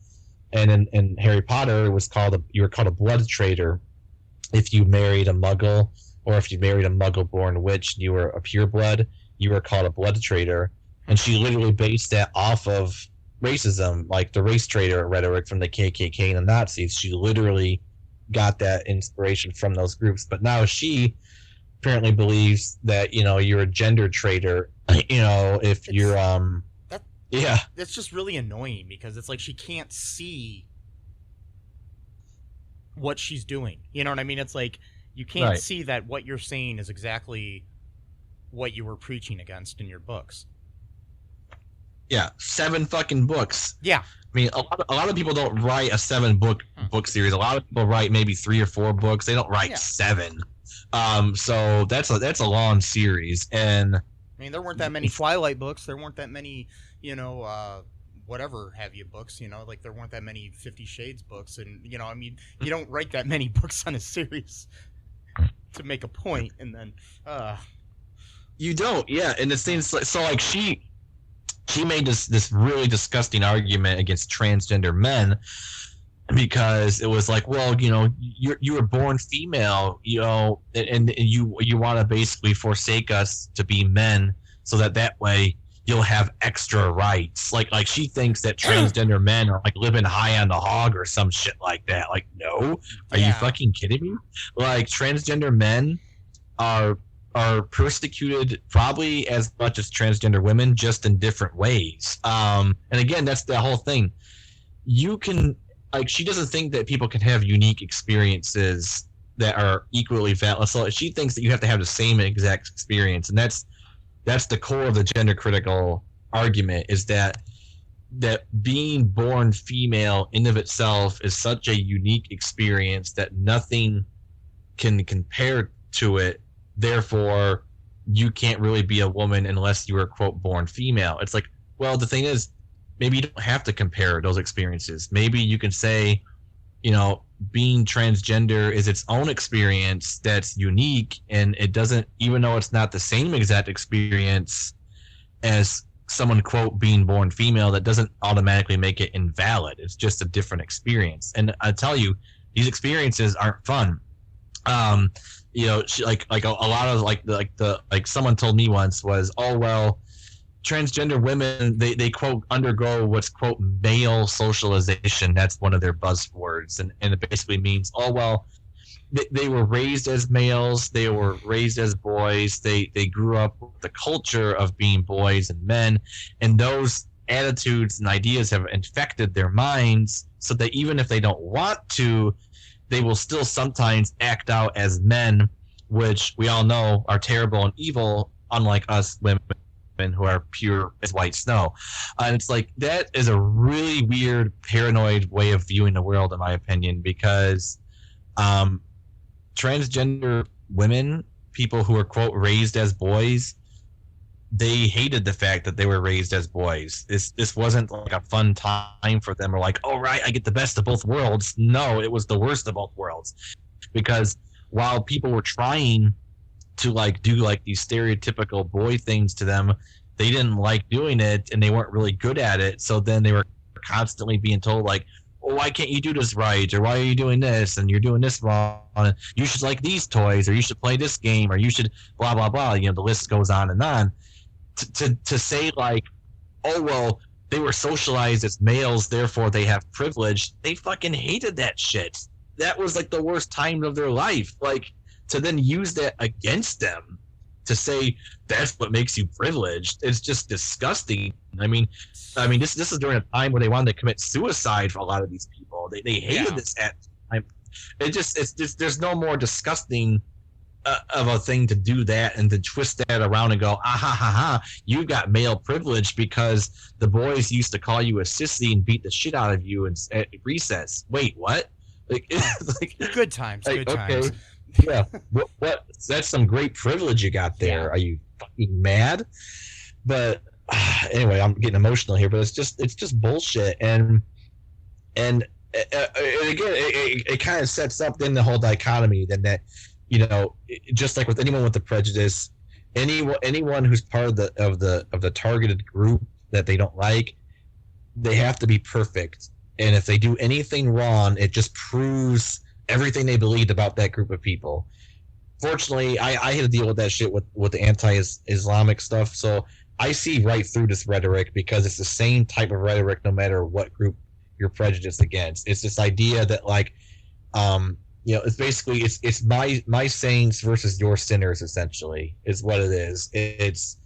And in Harry Potter, you were called a blood traitor if you married a Muggle, or if you married a Muggle-born witch and you were a pureblood, you were called a blood traitor. And she literally based that off of racism, like the race traitor rhetoric from the KKK and the Nazis. She literally got that inspiration from those groups. But now she apparently believes that, you're a gender traitor, if you're, yeah. That's just really annoying because it's like she can't see what she's doing. You know what I mean? It's like You can't Right. see that what you're saying is exactly what you were preaching against in your books. Yeah, 7 fucking books. Yeah. I mean, a lot of people don't write a 7-book book series. A lot of people write maybe 3 or 4 books. They don't write 7. So that's a long series. And I mean, there weren't that many Twilight books. There weren't that many, whatever have you books. Like there weren't that many 50 Shades books, and I mean, you don't write that many books on a series to make a point, and then you don't. Yeah, and the things so like she made this really disgusting argument against transgender men because it was like, well, you were born female, and you want to basically forsake us to be men so that way you'll have extra rights. Like she thinks that transgender men are like living high on the hog or some shit like that. Like, no, are you fucking kidding me? Like transgender men are persecuted probably as much as transgender women, just in different ways. And again, that's the whole thing. You can, like, she doesn't think that people can have unique experiences that are equally valid. So she thinks that you have to have the same exact experience, and that's the core of the gender critical argument, is that being born female in of itself is such a unique experience that nothing can compare to it. Therefore, you can't really be a woman unless you were, quote, born female. It's like, well, the thing is, maybe you don't have to compare those experiences. Maybe you can say, being transgender is its own experience that's unique, and it doesn't, even though it's not the same exact experience as someone, quote, being born female, that doesn't automatically make it invalid. It's just a different experience. And I tell you, these experiences aren't fun. She, like a lot of like someone told me once was, oh, well, transgender women, they quote undergo what's, quote, male socialization. That's one of their buzzwords, and it basically means, oh, well, they were raised as males, they were raised as boys, they grew up with the culture of being boys and men, and those attitudes and ideas have infected their minds, so that even if they don't want to, they will still sometimes act out as men, which we all know are terrible and evil, unlike us women who are pure as white snow. And it's like, that is a really weird, paranoid way of viewing the world, in my opinion, because transgender women, people who are, quote, raised as boys, they hated the fact that they were raised as boys. This wasn't like a fun time for them, or like, oh, right, I get the best of both worlds. No, it was the worst of both worlds, because while people were trying to like do like these stereotypical boy things to them, they didn't like doing it, and they weren't really good at it. So then they were constantly being told like, well, why can't you do this right, or why are you doing this, and you're doing this wrong, you should like these toys, or you should play this game, or you should blah blah blah, the list goes on and on. To say like, oh, well, they were socialized as males, therefore they have privilege, they fucking hated that shit. That was like the worst time of their life. Like, to then use that against them, to say that's what makes you privileged, it's just disgusting. I mean this is during a time where they wanted to commit suicide for a lot of these people. They hated this at the time. It's just there's no more disgusting of a thing to do that, and to twist that around and go, ah ha ha ha, you got male privilege because the boys used to call you a sissy and beat the shit out of you at recess. Wait, what? Like, good times, like, good times. Okay, yeah, what? That's some great privilege you got there. Are you fucking mad? But anyway, I'm getting emotional here, but it's just bullshit, and again, it kind of sets up then the whole dichotomy then that, just like with anyone with the prejudice, anyone who's part of the targeted group that they don't like, they have to be perfect. And if they do anything wrong, it just proves everything they believed about that group of people. Fortunately, I had to deal with that shit with the anti-Islamic stuff, so I see right through this rhetoric, because it's the same type of rhetoric no matter what group you're prejudiced against. It's this idea that like, it's basically it's my saints versus your sinners, essentially, is what it is. It's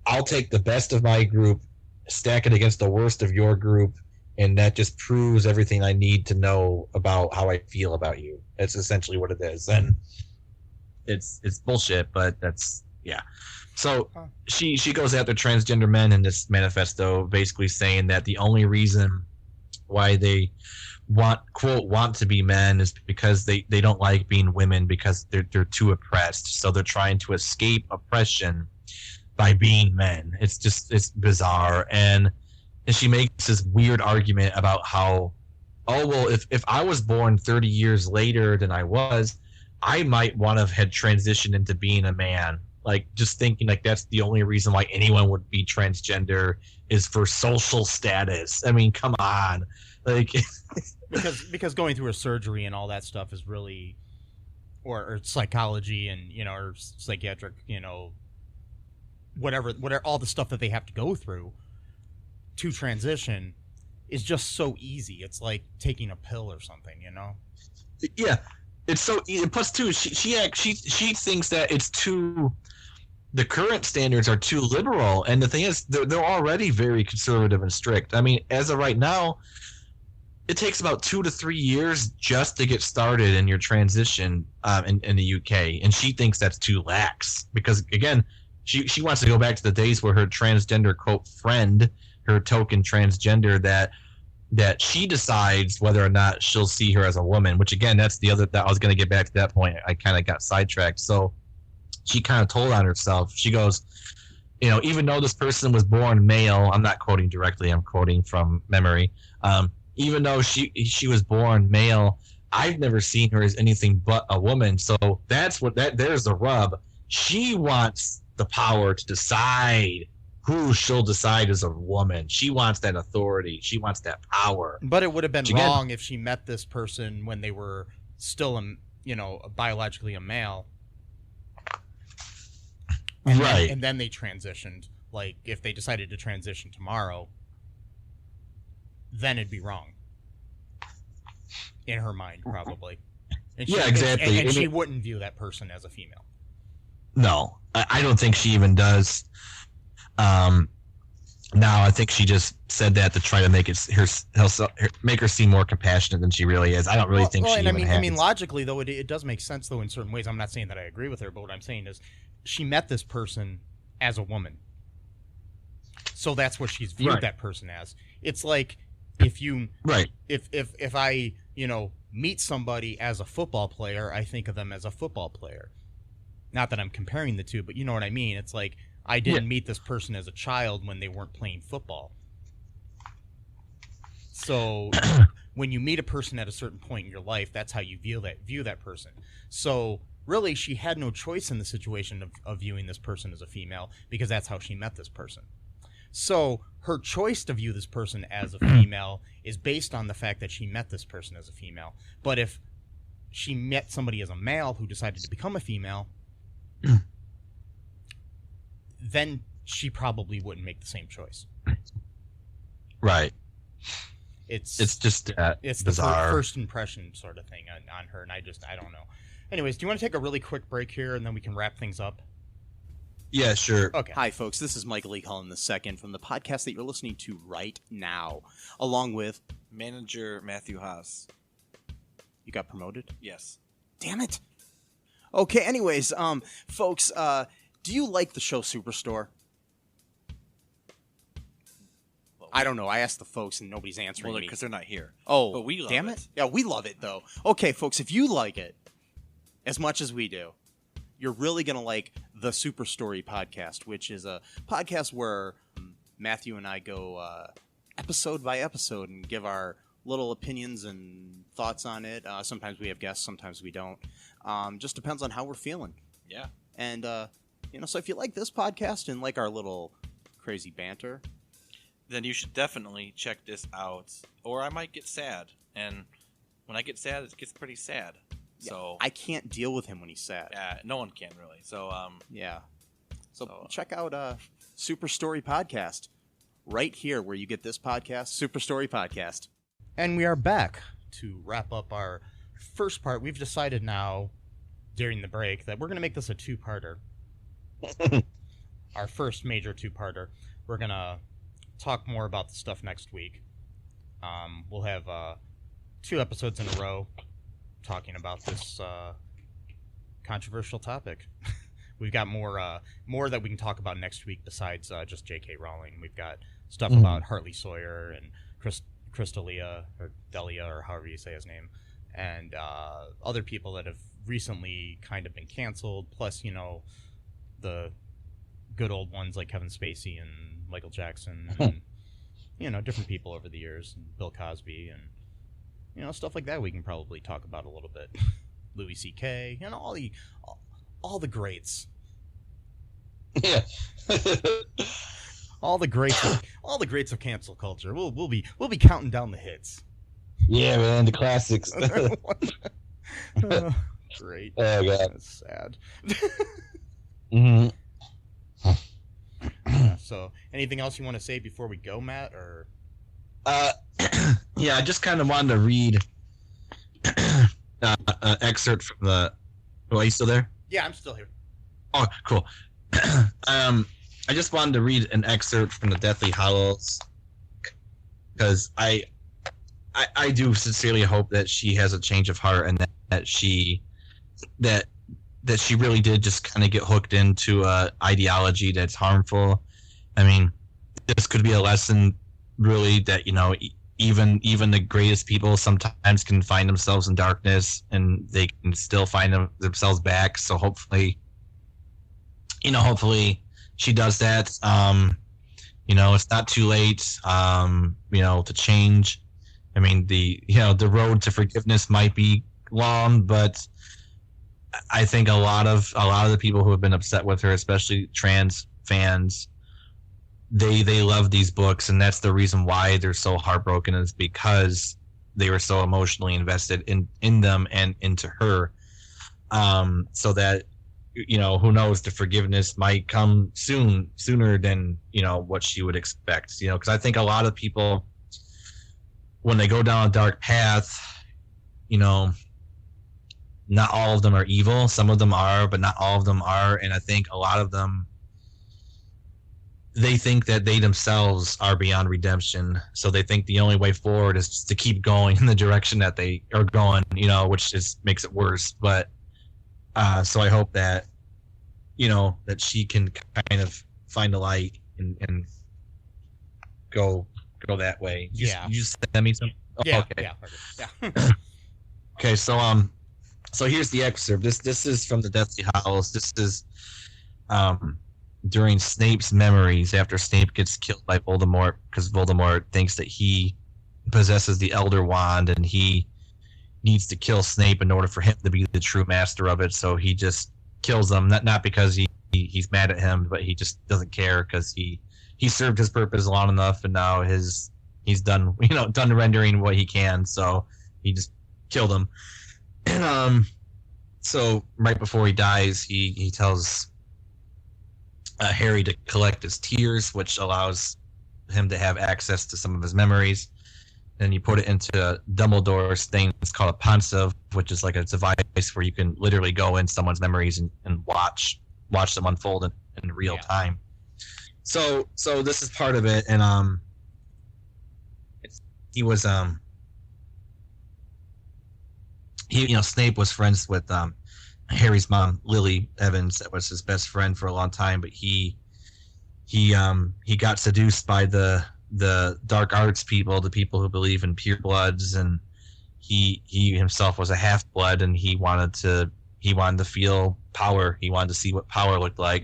I'll take the best of my group, stack it against the worst of your group, and that just proves everything I need to know about how I feel about you. That's essentially what it is, and it's bullshit, but that's yeah. So she goes after transgender men in this manifesto, basically saying that the only reason why they want to be men is because they don't like being women because they're too oppressed. So they're trying to escape oppression by being men. It's bizarre, and she makes this weird argument about how, oh well, if I was born 30 years later than I was, I might want to have had transitioned into being a man. Like, just thinking like that's the only reason why anyone would be transgender is for social status. I mean, come on, like because going through a surgery and all that stuff is really, or psychology and or psychiatric, whatever all the stuff that they have to go through to transition is just so easy. It's like taking a pill or something, Yeah, it's so easy. Plus, too, she thinks that it's too. The current standards are too liberal, and the thing is, they're already very conservative and strict. I mean, as of right now, it takes about 2 to 3 years just to get started in your transition in the UK, and she thinks that's too lax because, again, she wants to go back to the days where her transgender quote friend, her token transgender, that she decides whether or not she'll see her as a woman. Which, again, that's the other. That I was going to get back to that point. I kind of got sidetracked. So she kind of told on herself. She goes, even though this person was born male, I'm not quoting directly, I'm quoting from memory. Even though she was born male, I've never seen her as anything but a woman. So there's the rub. She wants the power to decide who she'll decide is a woman. She wants that authority. She wants that power. But it would have been wrong if she met this person when they were still biologically a male. Right. And then they transitioned. Like, if they decided to transition tomorrow, then it'd be wrong. In her mind, probably. And she, exactly. And she wouldn't view that person as a female. No, I don't think she even does. Now, I think she just said that to try to make make her seem more compassionate than she really is. I don't really think she even has. I mean, logically, though, it does make sense, though, in certain ways. I'm not saying that I agree with her, but what I'm saying is she met this person as a woman. So that's what she's viewed that person as. It's like if you... Right. If I, meet somebody as a football player, I think of them as a football player. Not that I'm comparing the two, but you know what I mean. It's like I didn't meet this person as a child when they weren't playing football. So when you meet a person at a certain point in your life, that's how you view that person. So really, she had no choice in the situation of viewing this person as a female because that's how she met this person. So her choice to view this person as a female is based on the fact that she met this person as a female. But if she met somebody as a male who decided to become a female, then she probably wouldn't make the same choice. Right. It's just it's bizarre. the first impression sort of thing on her, and I don't know. Anyways, do you want to take a really quick break here, and then we can wrap things up? Yeah, sure. Okay. Hi, folks. This is Michael E. Cullen II from the podcast that you're listening to right now, along with Manager Matthew Haas. You got promoted? Yes. Damn it. Okay, anyways, folks, do you like the show Superstore? I don't know. I asked the folks and nobody's answering me. Because they're not here. Oh, but we love damn it. Yeah, we love it, though. Okay, folks, if you like it as much as we do, you're really going to like the Super Story podcast, which is a podcast where Matthew and I go episode by episode and give our little opinions and thoughts on it. Sometimes we have guests, sometimes we don't. Just depends on how we're feeling. Yeah. And, so if you like this podcast and like our little crazy banter, then you should definitely check this out. Or I might get sad. And when I get sad, it gets pretty sad. So I can't deal with him when he's sad. Yeah, no one can really. So yeah. So check out Super Story Podcast right here where you get this podcast, Super Story Podcast. And we are back to wrap up our first part. We've decided now during the break that we're going to make this a two-parter. Our first major two-parter. We're going to talk more about the stuff next week. We'll have 2 episodes in a row talking about this controversial topic. We've got more that we can talk about next week besides just J.K. Rowling. We've got stuff about Hartley Sawyer and Crystalia, or Delia, or however you say his name, and other people that have recently kind of been canceled, plus, you know, the good old ones like Kevin Spacey and Michael Jackson, and, you know, different people over the years, and Bill Cosby, and, you know, stuff like that we can probably talk about a little bit. Louis C.K., and all the greats. Yeah. all the greats of cancel culture. We'll be counting down the hits. Yeah, man, the classics. Great. Oh god, that's sad. mm-hmm. So, anything else you want to say before we go, Matt? Or yeah, I just kind of wanted to read an excerpt from the. Oh, are you still there? Yeah, I'm still here. Oh, cool. I just wanted to read an excerpt from the Deathly Hallows because I do sincerely hope that she has a change of heart and that she really did just kind of get hooked into a ideology that's harmful. I mean, this could be a lesson, really, that, you know, even the greatest people sometimes can find themselves in darkness, and they can still find themselves back. So hopefully she does that. You know, it's not too late. You know, to change. I mean, the road to forgiveness might be long, but I think a lot of the people who have been upset with her, especially trans fans, they love these books, and that's the reason why they're so heartbroken, is because they were so emotionally invested in them and into her. So that, you know, who knows, the forgiveness might come sooner than, you know, what she would expect. You know, because I think a lot of people, when they go down a dark path, you know, not all of them are evil. Some of them are, but not all of them are. And I think a lot of them, they think that they themselves are beyond redemption. So they think the only way forward is just to keep going in the direction that they are going, you know, which makes it worse. But so I hope that, you know, that she can kind of find a light and go that way. You just send me some. Oh, yeah. Okay. Yeah. Okay. So here's the excerpt. This is from the Deathly Hallows. This is during Snape's memories, after Snape gets killed by Voldemort, because Voldemort thinks that he possesses the Elder Wand and he needs to kill Snape in order for him to be the true master of it. So he just kills him, not because he's mad at him, but he just doesn't care, because he served his purpose long enough, and now he's done rendering what he can. So he just killed him. And so right before he dies, he tells Harry to collect his tears, which allows him to have access to some of his memories. Then you put it into Dumbledore's thing. It's called a pensieve, which is like a device where you can literally go in someone's memories and watch them unfold in real time. So this is part of it, and Snape was friends with Harry's mom, Lily Evans. That was his best friend for a long time, but he got seduced by the dark arts people, the people who believe in purebloods, and he himself was a half-blood, and he wanted to feel power. He wanted to see what power looked like.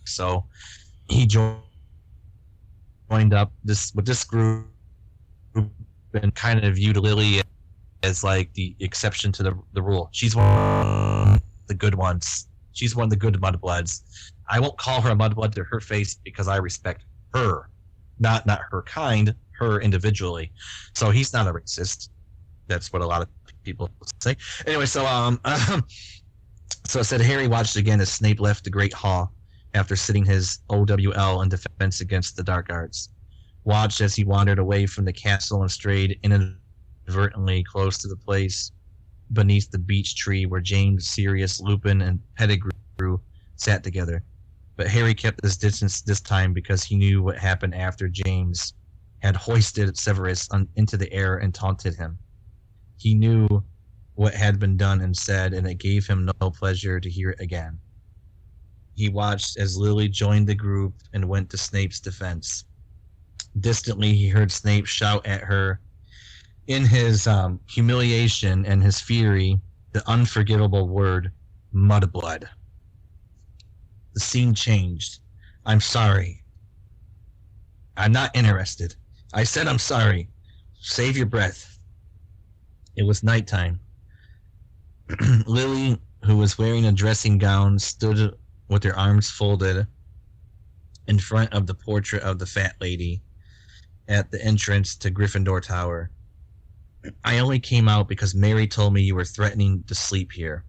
So he joined up with this group and kind of viewed Lily as like the exception to the rule. She's one of the good ones. She's one of the good mudbloods. I won't call her a mudblood to her face because I respect her, not her kind, her individually. So he's not a racist. That's what a lot of people say. Anyway, so it said Harry watched again as Snape left the Great Hall after sitting his OWL in defense against the dark arts. Watched as he wandered away from the castle and strayed inadvertently close to the place beneath the beech tree where James, Sirius, Lupin, and Pettigrew sat together. But Harry kept his distance this time because he knew what happened after James had hoisted Severus into the air and taunted him. He knew what had been done and said, and it gave him no pleasure to hear it again. He watched as Lily joined the group and went to Snape's defense. Distantly, he heard Snape shout at her in his humiliation and his fury the unforgivable word, mudblood. The scene changed. I'm sorry. I'm not interested. I said I'm sorry. Save your breath. It was nighttime. Lily, who was wearing a dressing gown, stood with her arms folded in front of the portrait of the fat lady at the entrance to Gryffindor Tower. I only came out because Mary told me you were threatening to sleep here.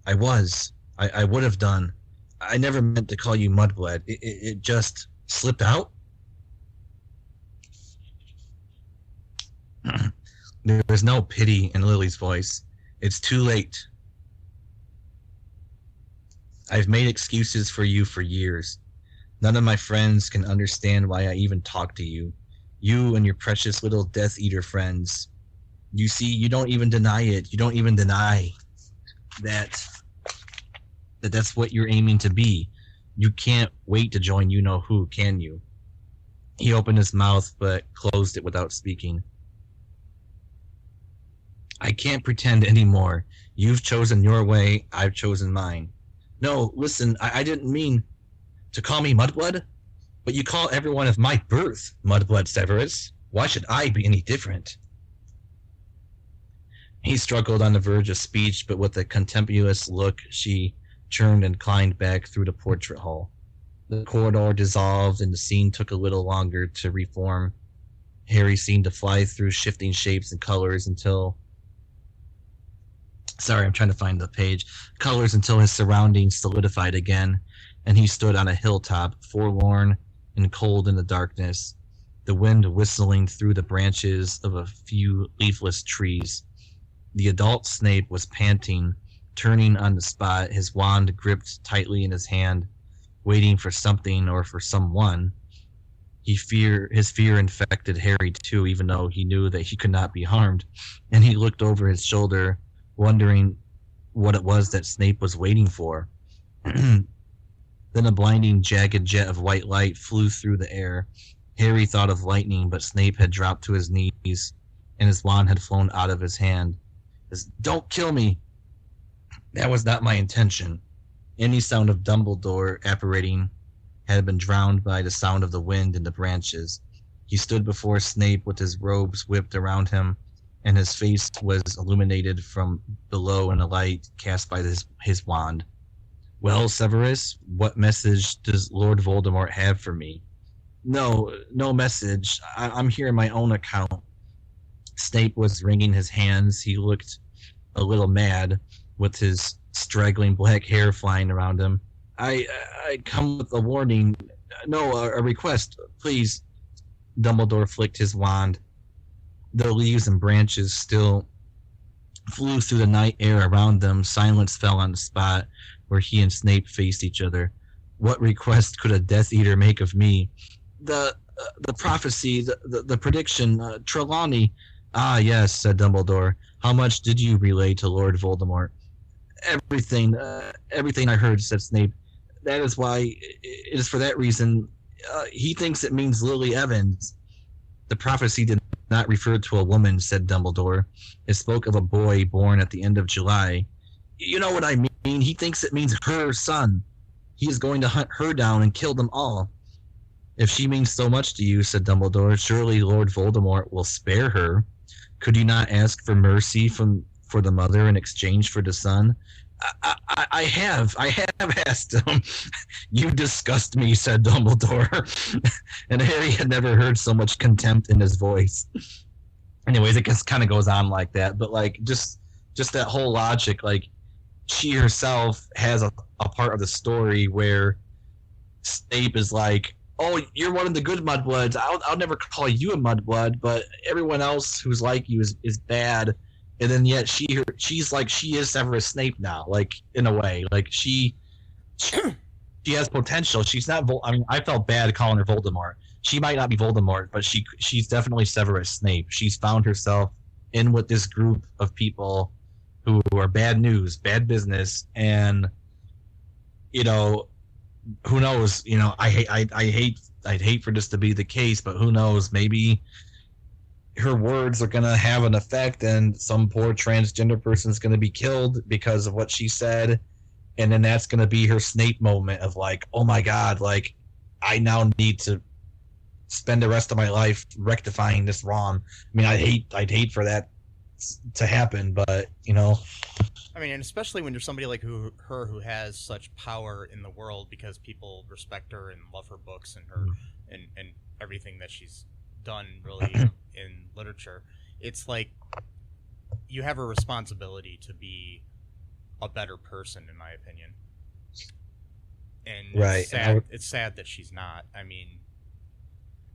I was. I would have done. I never meant to call you Mudblood. It just slipped out. There was no pity in Lily's voice. It's too late. I've made excuses for you for years. None of my friends can understand why I even talk to you. You and your precious little Death Eater friends. You see, you don't even deny it. You don't even deny that's what you're aiming to be. You can't wait to join you-know-who, can you? He opened his mouth, but closed it without speaking. I can't pretend anymore. You've chosen your way, I've chosen mine. No, listen, I didn't mean to call me Mudblood, but you call everyone of my birth Mudblood, Severus. Why should I be any different? He struggled on the verge of speech, but with a contemptuous look, she turned and climbed back through the portrait hall. The corridor dissolved, and the scene took a little longer to reform. Harry seemed to fly through shifting shapes and colors until... Sorry, I'm trying to find the page. Colors until his surroundings solidified again, and he stood on a hilltop, forlorn and cold in the darkness, the wind whistling through the branches of a few leafless trees. The adult Snape was panting, turning on the spot, his wand gripped tightly in his hand, waiting for something or for someone. His fear infected Harry too, even though he knew that he could not be harmed, and he looked over his shoulder, wondering what it was that Snape was waiting for. Then a blinding, jagged jet of white light flew through the air. Harry thought of lightning, but Snape had dropped to his knees, and his wand had flown out of his hand. Don't kill me! That was not my intention. Any sound of Dumbledore apparating had been drowned by the sound of the wind in the branches. He stood before Snape with his robes whipped around him, and his face was illuminated from below in a light cast by his wand. Well, Severus, what message does Lord Voldemort have for me? No message. I'm here on my own account. Snape was wringing his hands. He looked a little mad, with his straggling black hair flying around him. I come with a warning. No, a request, please. Dumbledore flicked his wand. The leaves and branches still flew through the night air around them. Silence fell on the spot where he and Snape faced each other. What request could a Death Eater make of me? The prophecy, the prediction, Trelawney. Ah, yes, said Dumbledore. How much did you relay to Lord Voldemort? Everything I heard, said Snape. That is why, it is for that reason, he thinks it means Lily Evans. The prophecy did not refer to a woman, said Dumbledore. It spoke of a boy born at the end of July. You know what I mean? He thinks it means her son. He is going to hunt her down and kill them all. If she means so much to you, said Dumbledore, surely Lord Voldemort will spare her. Could you not ask for mercy for the mother in exchange for the son? I have asked him. You disgust me, said Dumbledore. And Harry had never heard so much contempt in his voice. Anyways, it just kind of goes on like that. But like just that whole logic, like she herself has a part of the story where Snape is like, oh, you're one of the good mudbloods. I'll never call you a mudblood, but everyone else who's like you is bad. And then yet she's like, she is Severus Snape now, like in a way, like she she has potential. She's not. I mean, I felt bad calling her Voldemort. She might not be Voldemort, but she's definitely Severus Snape. She's found herself in with this group of people who are bad news, bad business, and you know, who knows? You know, I'd hate for this to be the case, but who knows? Maybe her words are gonna have an effect, and some poor transgender person is gonna be killed because of what she said, and then that's gonna be her Snape moment of like, oh my god, like I now need to spend the rest of my life rectifying this wrong. I mean, I'd hate for that to happen, but you know. I mean, and especially when you're somebody like her who has such power in the world because people respect her and love her books and her and everything that she's done really in literature. It's like you have a responsibility to be a better person, in my opinion. And right. It's sad that she's not. I mean,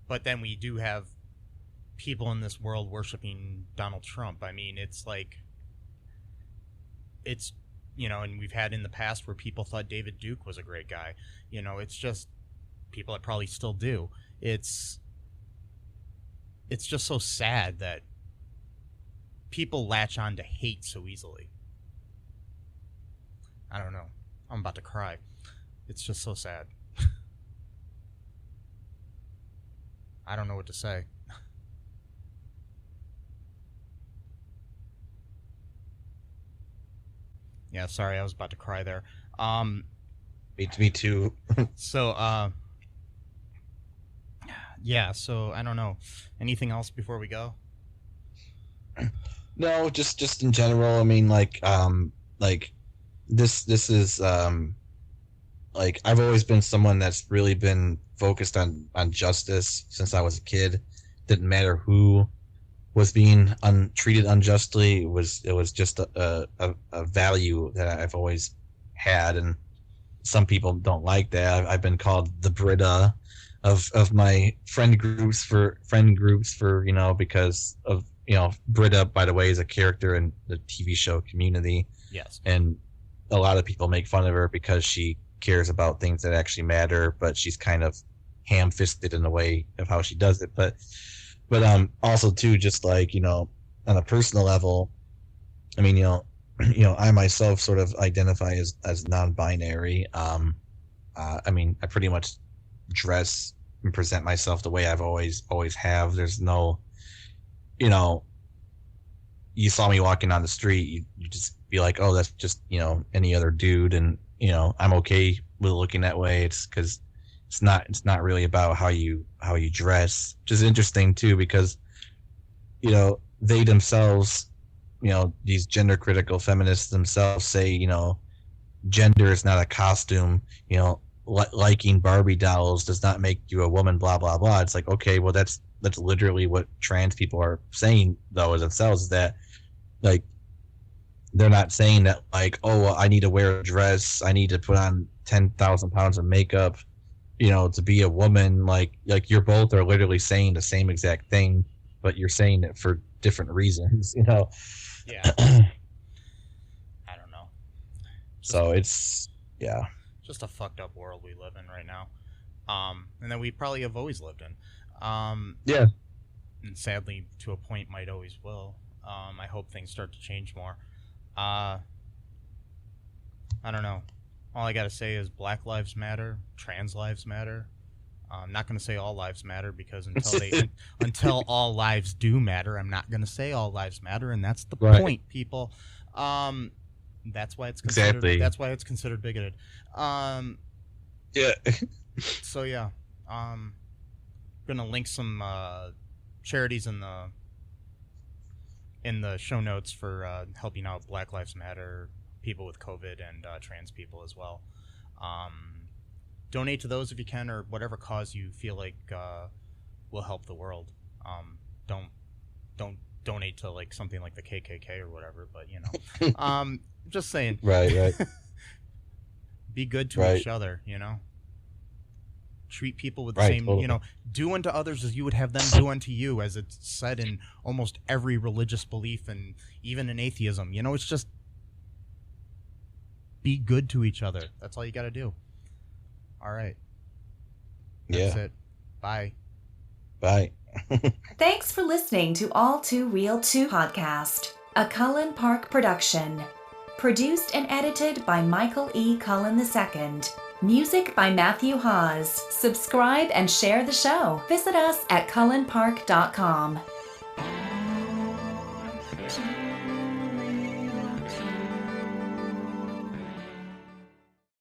but then we do have people in this world worshiping Donald Trump. I mean, it's like, it's, you know, and we've had in the past where people thought David Duke was a great guy. You know, it's just people that probably still do. It's just so sad that people latch on to hate so easily. I don't know. I'm about to cry. It's just so sad. I don't know what to say. Yeah, sorry, I was about to cry there. Me too. So, yeah, so I don't know. Anything else before we go? No, just in general. I mean, like this is like I've always been someone that's really been focused on justice since I was a kid. Didn't matter who was being treated unjustly. It was just a value that I've always had, and some people don't like that. I've been called the Brita of my friend groups for you know, because of, you know, Brita, by the way, is a character in the TV show Community. Yes. And a lot of people make fun of her because she cares about things that actually matter, but she's kind of ham-fisted in the way of how she does it. But also too, just like, you know, on a personal level, I mean, you know, I myself sort of identify as non-binary. I mean, I pretty much dress and present myself the way I've always have. There's no, you know, you saw me walking on the street, you just be like, oh, that's just, you know, any other dude, and you know, I'm okay with looking that way. It's because it's not really about how you dress. Which is interesting too, because, you know, they themselves, you know, these gender critical feminists themselves say, you know, gender is not a costume. You know, liking Barbie dolls does not make you a woman. Blah blah blah. It's like, okay, well, that's literally what trans people are saying though, as themselves, is that like they're not saying that like, oh, well, I need to wear a dress, I need to put on 10,000 pounds of makeup, you know, to be a woman. Like you're both are literally saying the same exact thing, but you're saying it for different reasons, you know. Yeah. I don't know. So it's, yeah, just a fucked up world we live in right now, and that we probably have always lived in. Yeah, and sadly, to a point, might always will. I hope things start to change more. I don't know. All I gotta say is Black Lives Matter, Trans Lives Matter. I'm not gonna say all lives matter, because until all lives do matter, I'm not gonna say all lives matter, and that's the point, people. That's why it's considered. Exactly. That's why it's considered bigoted. Yeah. So yeah, gonna link some charities in the show notes for helping out Black Lives Matter, people with COVID, and trans people as well. Donate to those if you can, or whatever cause you feel like will help the world. Don't donate to like something like the KKK or whatever, but you know, just saying. Right. Be good to each other, you know. Treat people with the same, totally. You know, do unto others as you would have them do unto you, as it's said in almost every religious belief, and even in atheism. You know, it's just be good to each other. That's all you got to do. All right. Yeah. That's it. Bye. Bye. Thanks for listening to All Too Real 2 podcast, a Cullen Park production. Produced and edited by Michael E. Cullen II. Music by Matthew Hawes. Subscribe and share the show. Visit us at cullenpark.com.